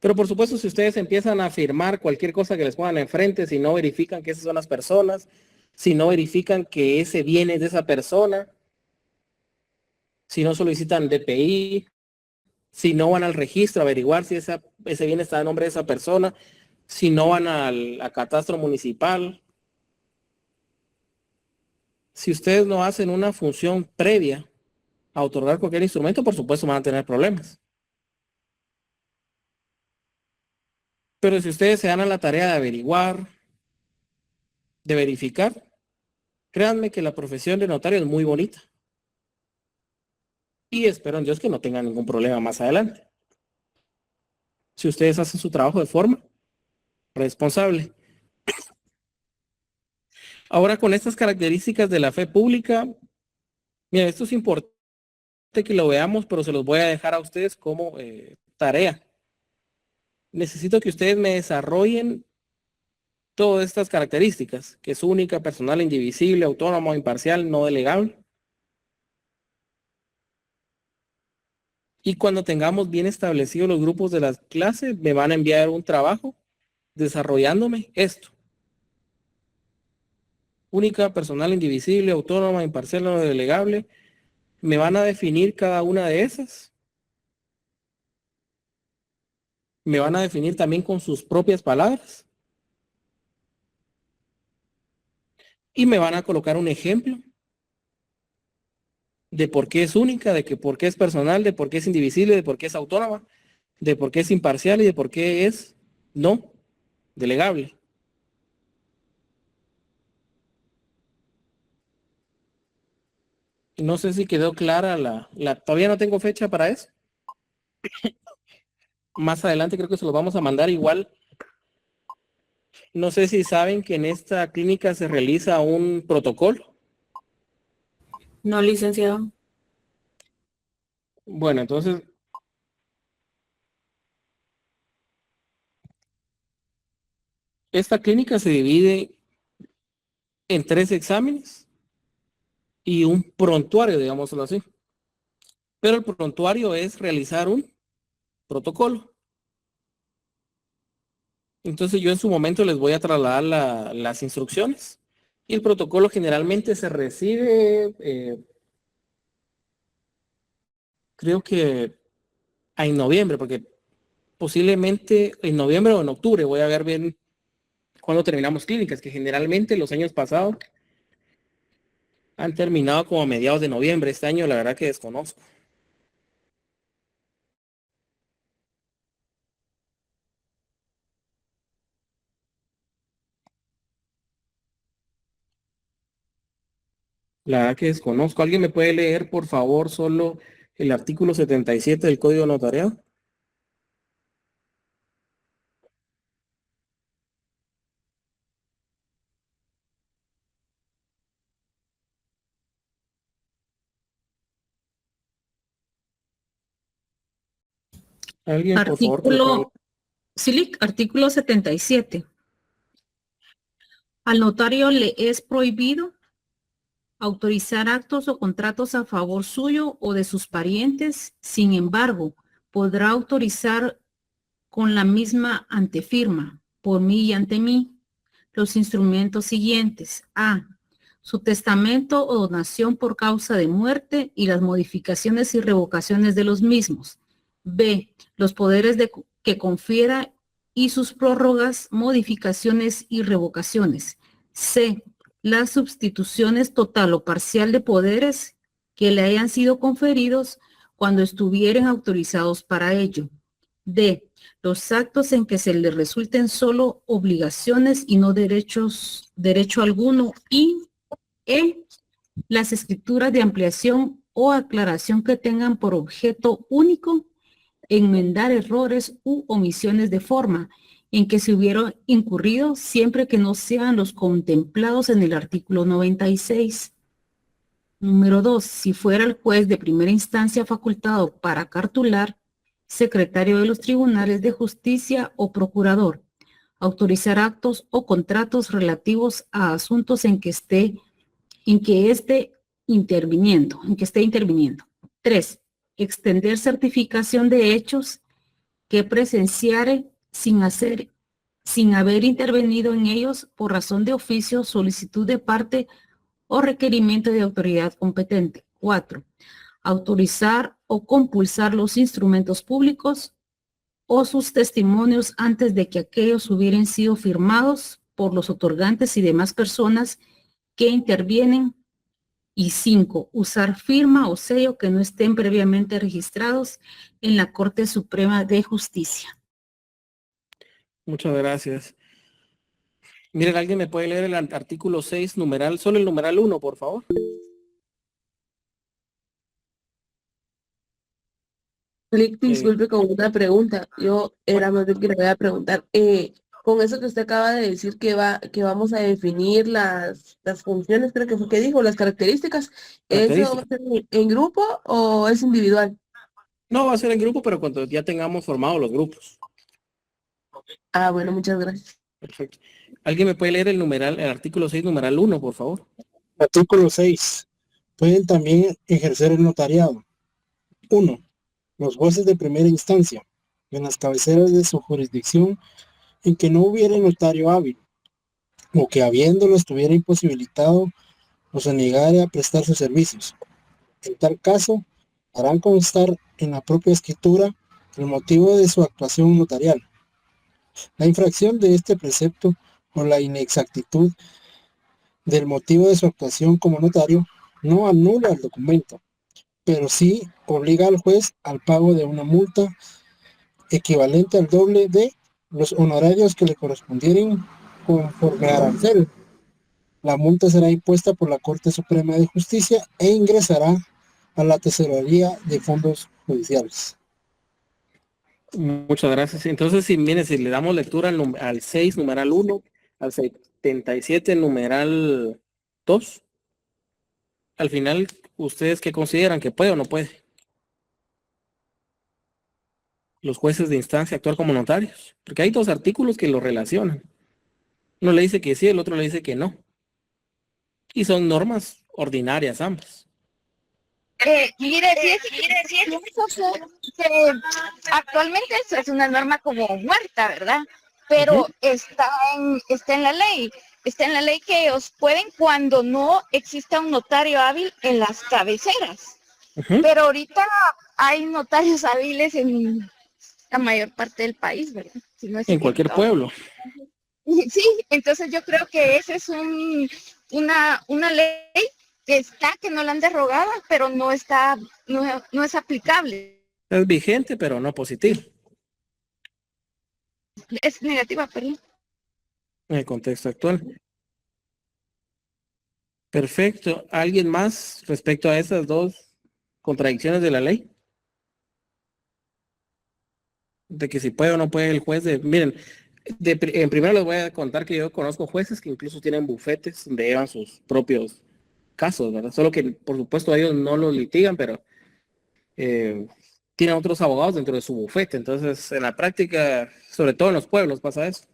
Pero por supuesto, si ustedes empiezan a afirmar cualquier cosa que les pongan enfrente, si no verifican que esas son las personas, si no verifican que ese bien es de esa persona, si no solicitan DPI, si no van al registro a averiguar si ese bien está a nombre de esa persona, si no van a catastro municipal, si ustedes no hacen una función previa a otorgar cualquier instrumento, por supuesto van a tener problemas. Pero si ustedes se dan a la tarea de averiguar, de verificar, créanme que la profesión de notario es muy bonita. Y espero en Dios que no tengan ningún problema más adelante. Si ustedes hacen su trabajo de forma responsable. Ahora, con estas características de la fe pública, mira, esto es importante que lo veamos, pero se los voy a dejar a ustedes como tarea. Necesito que ustedes me desarrollen todas estas características, que es única, personal, indivisible, autónomo, imparcial, no delegable. Y cuando tengamos bien establecidos los grupos de las clases, me van a enviar un trabajo desarrollándome esto. Única, personal, indivisible, autónoma, imparcial, no delegable. Me van a definir cada una de esas. Me van a definir también con sus propias palabras. Y me van a colocar un ejemplo de por qué es única, de que por qué es personal, de por qué es indivisible, de por qué es autónoma, de por qué es imparcial y de por qué es no delegable. No sé si quedó clara todavía no tengo fecha para eso. Más adelante creo que se lo vamos a mandar igual. No sé si saben que en esta clínica se realiza un protocolo. No, licenciado. Bueno, entonces esta clínica se divide en 3 exámenes y un prontuario, digámoslo así. Pero el prontuario es realizar un protocolo. Entonces yo en su momento les voy a trasladar las instrucciones. Y el protocolo generalmente se recibe, creo que en noviembre, porque posiblemente en noviembre o en octubre, voy a ver bien cuando terminamos clínicas, que generalmente los años pasados han terminado como a mediados de noviembre. Este año la verdad que desconozco. La verdad que desconozco. ¿Alguien me puede leer, por favor, solo el artículo 77 del Código Notariado? Alguien, por favor, que lo pueda leer. Artículo 77. Al notario le es prohibido autorizar actos o contratos a favor suyo o de sus parientes. Sin embargo, podrá autorizar con la misma antefirma, por mí y ante mí, los instrumentos siguientes. A. su testamento o donación por causa de muerte y las modificaciones y revocaciones de los mismos. B, los poderes que confiera y sus prórrogas, modificaciones y revocaciones. C, las sustituciones total o parcial de poderes que le hayan sido conferidos cuando estuvieran autorizados para ello. D, los actos en que se le resulten solo obligaciones y no derecho alguno. Y E, las escrituras de ampliación o aclaración que tengan por objeto único enmendar errores u omisiones de forma en que se hubieran incurrido siempre que no sean los contemplados en el artículo 96. Número 2. Si fuera el juez de primera instancia facultado para cartular, secretario de los tribunales de justicia o procurador, autorizar actos o contratos relativos a asuntos en que esté interviniendo. 3. Extender certificación de hechos que presenciare sin haber intervenido en ellos por razón de oficio, solicitud de parte o requerimiento de autoridad competente. 4. Autorizar o compulsar los instrumentos públicos o sus testimonios antes de que aquellos hubieran sido firmados por los otorgantes y demás personas que intervienen. Y 5, usar firma o sello que no estén previamente registrados en la Corte Suprema de Justicia. Muchas gracias. Miren, ¿alguien me puede leer el artículo 6, numeral, solo el numeral 1, por favor? Disculpe con una pregunta. Yo era más bien que le voy a preguntar. Con eso que usted acaba de decir que vamos a definir las funciones, creo que fue que dijo, las características, ¿eso va a ser en grupo o es individual? No, va a ser en grupo, pero cuando ya tengamos formados los grupos. Ah, bueno, muchas gracias. Perfecto. ¿Alguien me puede leer el artículo 6, numeral 1, por favor? Artículo 6. Pueden también ejercer el notariado. 1. Los jueces de primera instancia, en las cabeceras de su jurisdicción, en que no hubiera notario hábil, o que habiéndolo estuviera imposibilitado o se negara a prestar sus servicios. En tal caso, harán constar en la propia escritura el motivo de su actuación notarial. La infracción de este precepto o la inexactitud del motivo de su actuación como notario no anula el documento, pero sí obliga al juez al pago de una multa equivalente al doble de los honorarios que le correspondieren conforme a arancel. La multa será impuesta por la Corte Suprema de Justicia e ingresará a la Tesorería de Fondos Judiciales. Muchas gracias. Entonces, si le damos lectura al 6, numeral 1, al 77, numeral 2, al final, ¿ustedes qué consideran? ¿Que puede o no puede? Los jueces de instancia actuar como notarios. Porque hay dos artículos que lo relacionan. Uno le dice que sí, el otro le dice que no. Y son normas ordinarias ambas. Actualmente eso es una norma como muerta, ¿verdad? Pero está en la ley. Está en la ley que ellos pueden cuando no exista un notario hábil en las cabeceras. Pero ahorita hay notarios hábiles en la mayor parte del país, ¿verdad? Si no es en cualquier pueblo. Sí, entonces yo creo que esa es una ley que no la han derogado, pero no es aplicable. Es vigente, pero no positivo. Es negativa, perdón. En el contexto actual. Perfecto. ¿Alguien más respecto a esas dos contradicciones de la ley? De que si puede o no puede el juez miren, en primero les voy a contar que yo conozco jueces que incluso tienen bufetes donde llevan sus propios casos, ¿verdad? Solo que, por supuesto, ellos no los litigan, pero tienen otros abogados dentro de su bufete. Entonces, en la práctica, sobre todo en los pueblos pasa eso.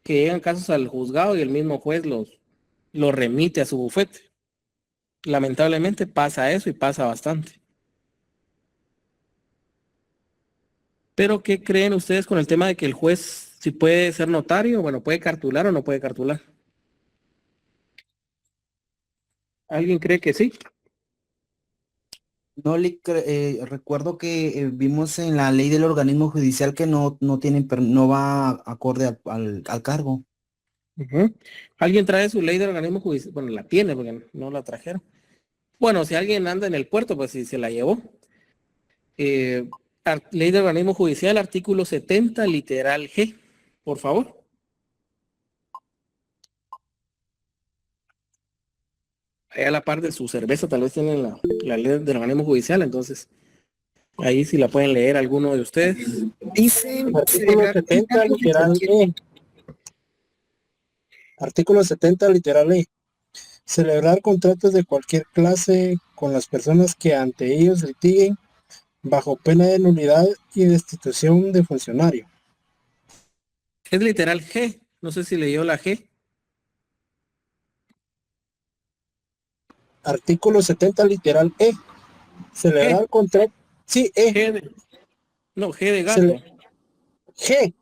Que llegan casos al juzgado y el mismo juez los remite a su bufete. Lamentablemente pasa eso y pasa bastante. Pero, ¿qué creen ustedes con el tema de que el juez, si puede ser notario, bueno, puede cartular o no puede cartular? ¿Alguien cree que sí? No recuerdo que vimos en la ley del organismo judicial que no va acorde al cargo. Ujú. ¿Alguien trae su ley de organismo judicial? Bueno, la tiene porque no la trajeron. Bueno, si alguien anda en el puerto, pues si se la llevó. Ley de organismo judicial, artículo 70, literal G, por favor. Ahí a la par de su cerveza tal vez tienen la ley del organismo judicial, entonces ahí sí la pueden leer alguno de ustedes. Dice Artículo 70, literal E. Artículo 70, literal E. Celebrar contratos de cualquier clase con las personas que ante ellos litiguen bajo pena de nulidad y destitución de funcionario. Es literal G, no sé si leyó la G. Artículo 70, literal E. Celebrar contrato. Sí, E. No, G de gato. G.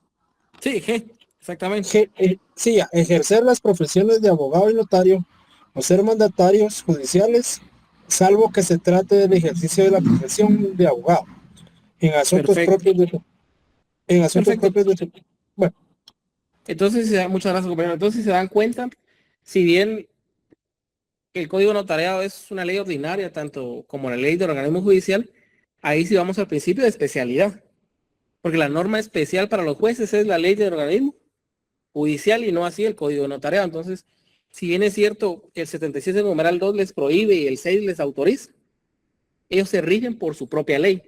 Sí, G, exactamente. Sí, ejercer las profesiones de abogado y notario o ser mandatarios judiciales, salvo que se trate del ejercicio de la profesión de abogado en asuntos propios de su. Bueno. Entonces, muchas gracias, compañero. Entonces, si se dan cuenta, si bien el código notariado es una ley ordinaria, tanto como la ley del organismo judicial, ahí sí vamos al principio de especialidad. Porque la norma especial para los jueces es la ley del organismo judicial y no así el código notariado. Entonces, si bien es cierto, el 77 numeral 2 les prohíbe y el 6 les autoriza, ellos se rigen por su propia ley,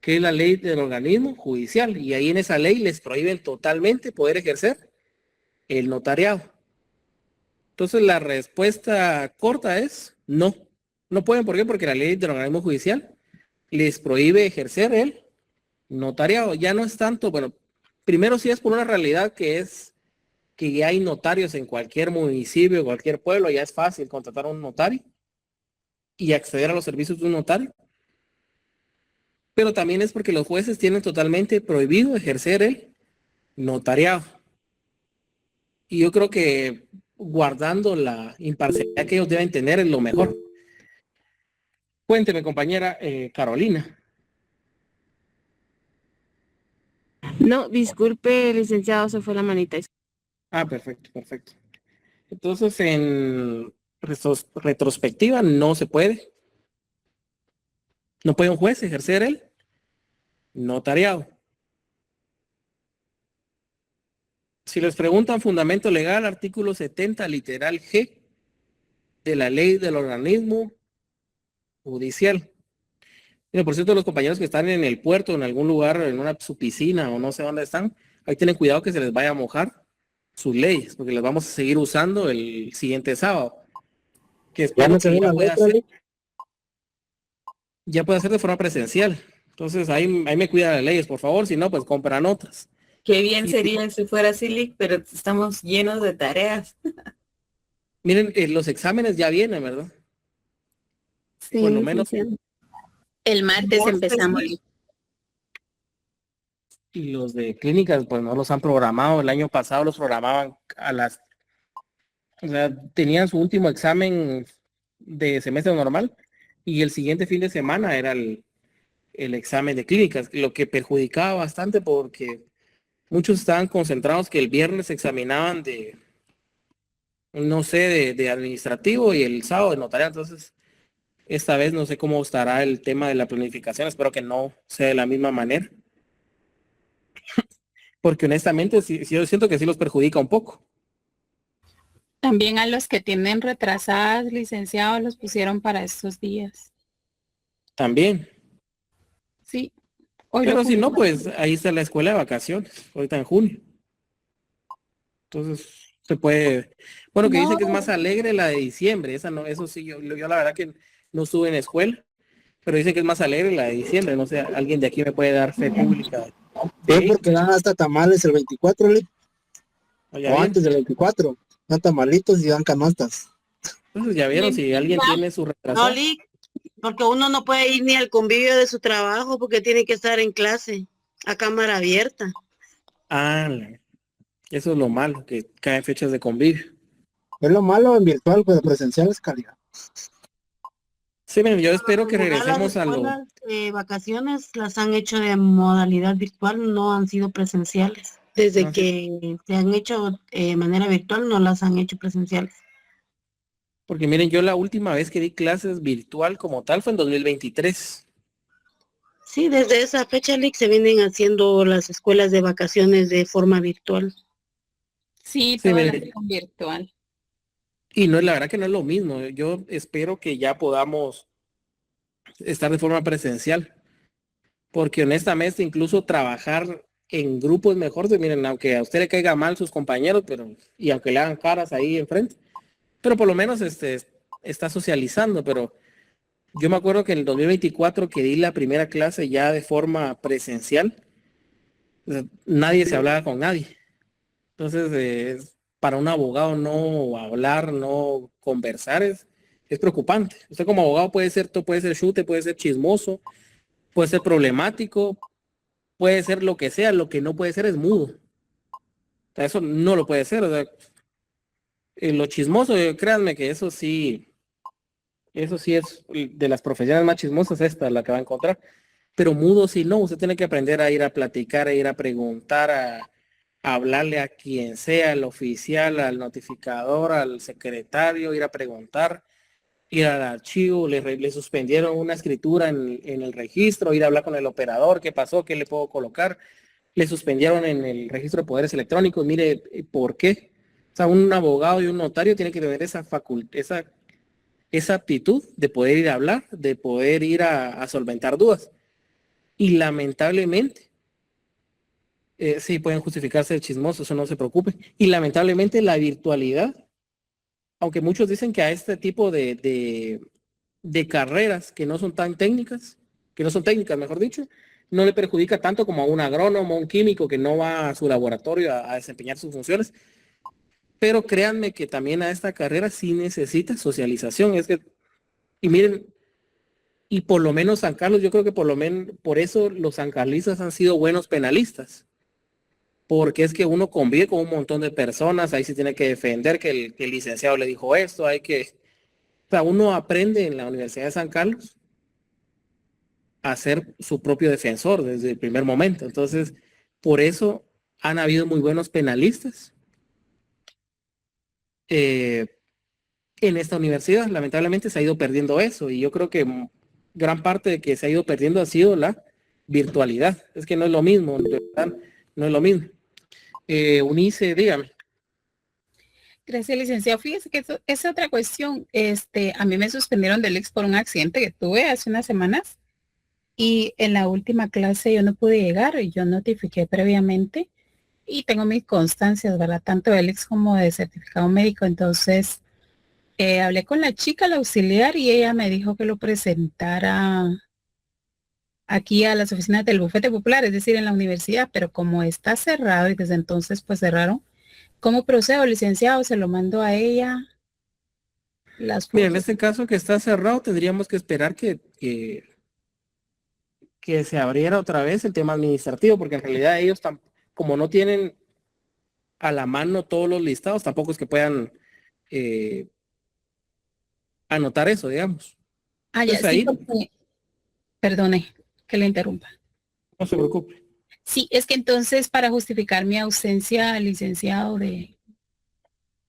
que es la ley del organismo judicial. Y ahí en esa ley les prohíben totalmente poder ejercer el notariado. Entonces, la respuesta corta es no. No pueden, ¿por qué? Porque la ley del organismo judicial les prohíbe ejercer el notariado. Ya no es tanto, bueno, primero sí es por una realidad que es que ya hay notarios en cualquier municipio, cualquier pueblo, ya es fácil contratar a un notario y acceder a los servicios de un notario. Pero también es porque los jueces tienen totalmente prohibido ejercer el notariado. Y yo creo que guardando la imparcialidad que ellos deben tener es lo mejor. Cuénteme, compañera Carolina. No, disculpe, licenciado, se fue la manita. Ah, perfecto, perfecto. Entonces, en retrospectiva no se puede. No puede un juez ejercer el notariado. Si les preguntan fundamento legal, artículo 70, literal G, de la ley del organismo judicial. Mira, por cierto, los compañeros que están en el puerto, en algún lugar, en su piscina o no sé dónde están, ahí tienen cuidado que se les vaya a mojar sus leyes, porque las vamos a seguir usando el siguiente sábado. Que espero que ya pueda ser de forma presencial. Entonces ahí me cuidan las leyes, por favor, si no, pues compran otras. Qué bien sería si fuera así, pero estamos llenos de tareas. Miren, los exámenes ya vienen, ¿verdad? Sí, por lo menos. El martes empezamos. Y los de clínicas, pues no los han programado. El año pasado los programaban o sea, tenían su último examen de semestre normal y el siguiente fin de semana era el examen de clínicas, lo que perjudicaba bastante porque muchos estaban concentrados que el viernes examinaban no sé, de administrativo y el sábado de notariado. Entonces, esta vez no sé cómo estará el tema de la planificación. Espero que no sea de la misma manera. Porque honestamente, sí, yo siento que sí los perjudica un poco. También a los que tienen retrasadas, licenciados, los pusieron para estos días. También. Sí. Pero si no, pues ahí está la escuela de vacaciones, ahorita en junio. Entonces, se puede... Bueno, que dice que es más alegre la de diciembre. Esa no, eso sí, yo la verdad que no estuve en escuela, pero dice que es más alegre la de diciembre. No sé, alguien de aquí me puede dar fe pública. Sí, porque dan hasta tamales el 24, o bien. antes del 24. Dan tamalitos y dan canastas. Entonces ya vieron, si alguien tiene su retraso. No, Lick, porque uno no puede ir ni al convivio de su trabajo porque tiene que estar en clase, a cámara abierta. Ah, eso es lo malo, que caen fechas de convivio. Es lo malo en virtual, pero presencial es calidad. Sí, miren, yo espero que Las regresemos a lo... escuelas de vacaciones las han hecho de modalidad virtual, no han sido presenciales. Desde No, sí, que se han hecho de manera virtual, no las han hecho presenciales. porque miren, yo la última vez que di clases virtual como tal fue en 2023. Sí, desde esa fecha, Lick, se vienen haciendo las escuelas de vacaciones de forma virtual. Sí, Sí, todas las miren, son virtual. y no, la verdad que no es lo mismo. Yo espero que ya podamos estar de forma presencial, porque honestamente incluso trabajar en grupos mejor, miren, aunque a usted le caiga mal sus compañeros, pero y aunque le hagan caras ahí enfrente, pero por lo menos está socializando. Pero yo me acuerdo que en el 2024 que di la primera clase ya de forma presencial, o sea, nadie se hablaba con nadie. Entonces, para un abogado no hablar, no conversar es preocupante. Usted como abogado puede ser chute, puede ser chismoso, puede ser problemático, puede ser lo que sea, lo que no puede ser es mudo. O sea, eso no lo puede ser. O sea, lo chismoso, créanme que eso sí es de las profesiones más chismosas, esta la que va a encontrar. Pero mudo sí no, usted tiene que aprender a ir a platicar, a ir a preguntar, a hablarle a quien sea, al oficial, al notificador, al secretario, ir a preguntar, ir al archivo, le suspendieron una escritura en el registro, ir a hablar con el operador, qué pasó, qué le puedo colocar, le suspendieron en el registro de poderes electrónicos, mire, ¿por qué? O sea, un abogado y un notario tienen que tener esa aptitud de poder ir a hablar, de poder ir a solventar dudas. Y lamentablemente, sí pueden justificarse de chismosos, eso no se preocupe. Y lamentablemente la virtualidad, aunque muchos dicen que a este tipo de carreras que no son tan técnicas, que no son técnicas, mejor dicho, no le perjudica tanto como a un agrónomo, un químico que no va a su laboratorio a desempeñar sus funciones. Pero créanme que también a esta carrera sí necesita socialización. Y miren, y por lo menos San Carlos, yo creo que por lo menos por eso los sancarlistas han sido buenos penalistas. Porque es que uno convive con un montón de personas, ahí se tiene que defender que el licenciado le dijo esto, o sea, uno aprende en la Universidad de San Carlos a ser su propio defensor desde el primer momento. Entonces, por eso han habido muy buenos penalistas eh, en esta universidad. Lamentablemente se ha ido perdiendo eso y yo creo que gran parte de que se ha ido perdiendo ha sido la virtualidad. Es que no es lo mismo, de verdad, no es lo mismo. Unice, dígame. Gracias, licenciado. Fíjese que eso es otra cuestión. A mí me suspendieron del ex por un accidente que tuve hace unas semanas y en la última clase yo no pude llegar y yo notifiqué previamente y tengo mis constancias, ¿verdad? Tanto del ex como de certificado médico. Entonces, hablé con la chica, la auxiliar, y ella me dijo que lo presentara aquí a las oficinas del bufete popular, es decir, en la universidad, pero como está cerrado y desde entonces pues cerraron, ¿cómo procedo, licenciado? Se lo mando a ella. Mira, en este caso que está cerrado, tendríamos que esperar que se abriera otra vez el tema administrativo, porque en realidad ellos, como no tienen a la mano todos los listados, tampoco es que puedan anotar eso, digamos. Ah, ya, Entonces sí, ahí, porque, perdone que le interrumpa. no se preocupe. Sí, es que entonces para justificar mi ausencia, licenciado,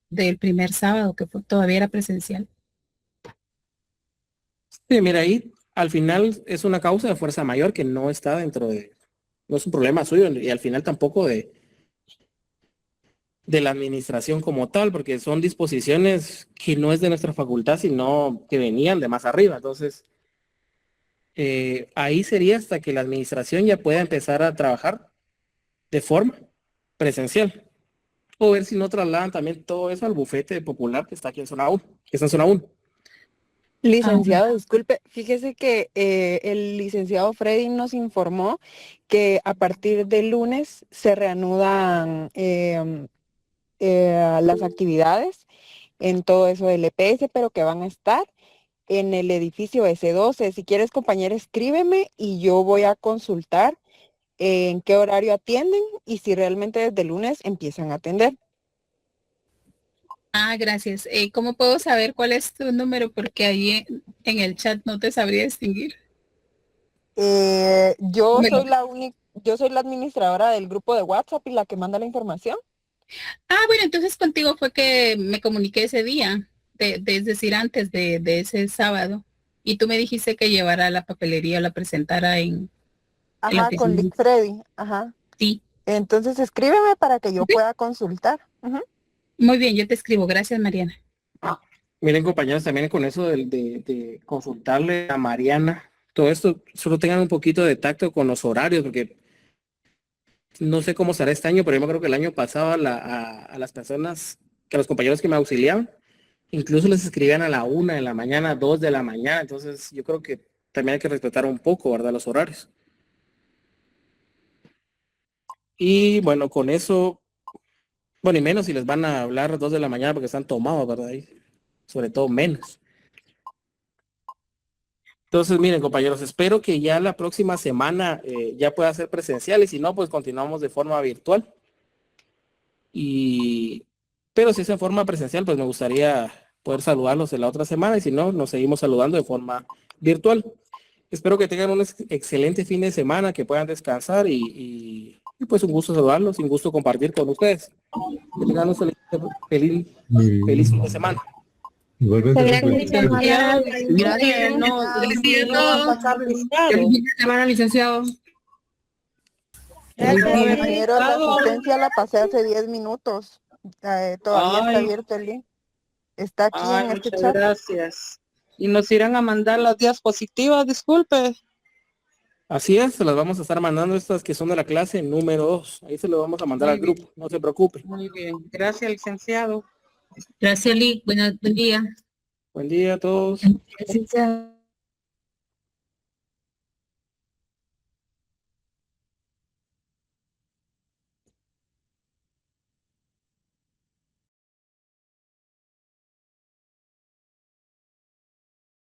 del primer sábado, que todavía era presencial. Sí, mira, ahí al final es una causa de fuerza mayor que no está no es un problema suyo y al final tampoco de la administración como tal, porque son disposiciones que no es de nuestra facultad, sino que venían de más arriba. Entonces, ahí sería hasta que la administración ya pueda empezar a trabajar de forma presencial. O ver si no trasladan también todo eso al bufete popular que está aquí en zona 1, que está en zona 1. Licenciado, disculpe, fíjese que el licenciado Freddy nos informó que a partir del lunes se reanudan las actividades en todo eso del EPS, pero que van a estar en el edificio S12. Si quieres, compañera, escríbeme y yo voy a consultar en qué horario atienden y si realmente desde el lunes empiezan a atender. Ah, gracias. ¿Cómo puedo saber cuál es tu número? Porque ahí en el chat no te sabría distinguir. Yo Me lo- soy la administradora del grupo de WhatsApp y la que manda la información. Ah, bueno, entonces contigo fue que me comuniqué ese día, es decir, antes de ese sábado. Y tú me dijiste que llevara la papelería, la presentara en la Ajá, con oficina. Lick Freddy. Ajá. Sí. Entonces escríbeme para que yo pueda consultar. Ujú. Muy bien, yo te escribo. Gracias, Mariana. Miren, compañeros, también con eso de consultarle a Mariana, todo esto, solo tengan un poquito de tacto con los horarios, porque no sé cómo será este año, pero yo me creo que el año pasado a las personas, que a los compañeros que me auxiliaban, incluso les escribían a la 1 de la mañana, 2 de la mañana, entonces yo creo que también hay que respetar un poco, ¿verdad? Los horarios. Y bueno, con eso, bueno, y menos si les van a hablar 2 de la mañana porque están tomados, ¿verdad? Y sobre todo menos. Entonces, miren, compañeros, espero que ya la próxima semana ya pueda ser presencial y si no, pues continuamos de forma virtual. Pero si es en forma presencial, pues me gustaría poder saludarlos en la otra semana y si no, nos seguimos saludando de forma virtual. Espero que tengan un excelente fin de semana, que puedan descansar y pues un gusto saludarlos, un gusto compartir con ustedes. Que tengan un feliz fin de semana. Igualmente, Gracias, Mariana. Gracias. Feliz fin de semana, licenciado. Gracias, Feliz compañeros. La sábado. asistencia la pasé hace 10 minutos. Todavía está Ay. abierto el link. Está aquí Ay, en este muchas chat. gracias. Y nos irán a mandar las diapositivas, disculpe. Así es, se las vamos a estar mandando estas que son de la clase número 2. Ahí se lo vamos a mandar Muy al grupo, no se preocupe. Muy bien. Gracias, licenciado. Gracias, Lick. Buen día. Buen día a todos. Licenciado.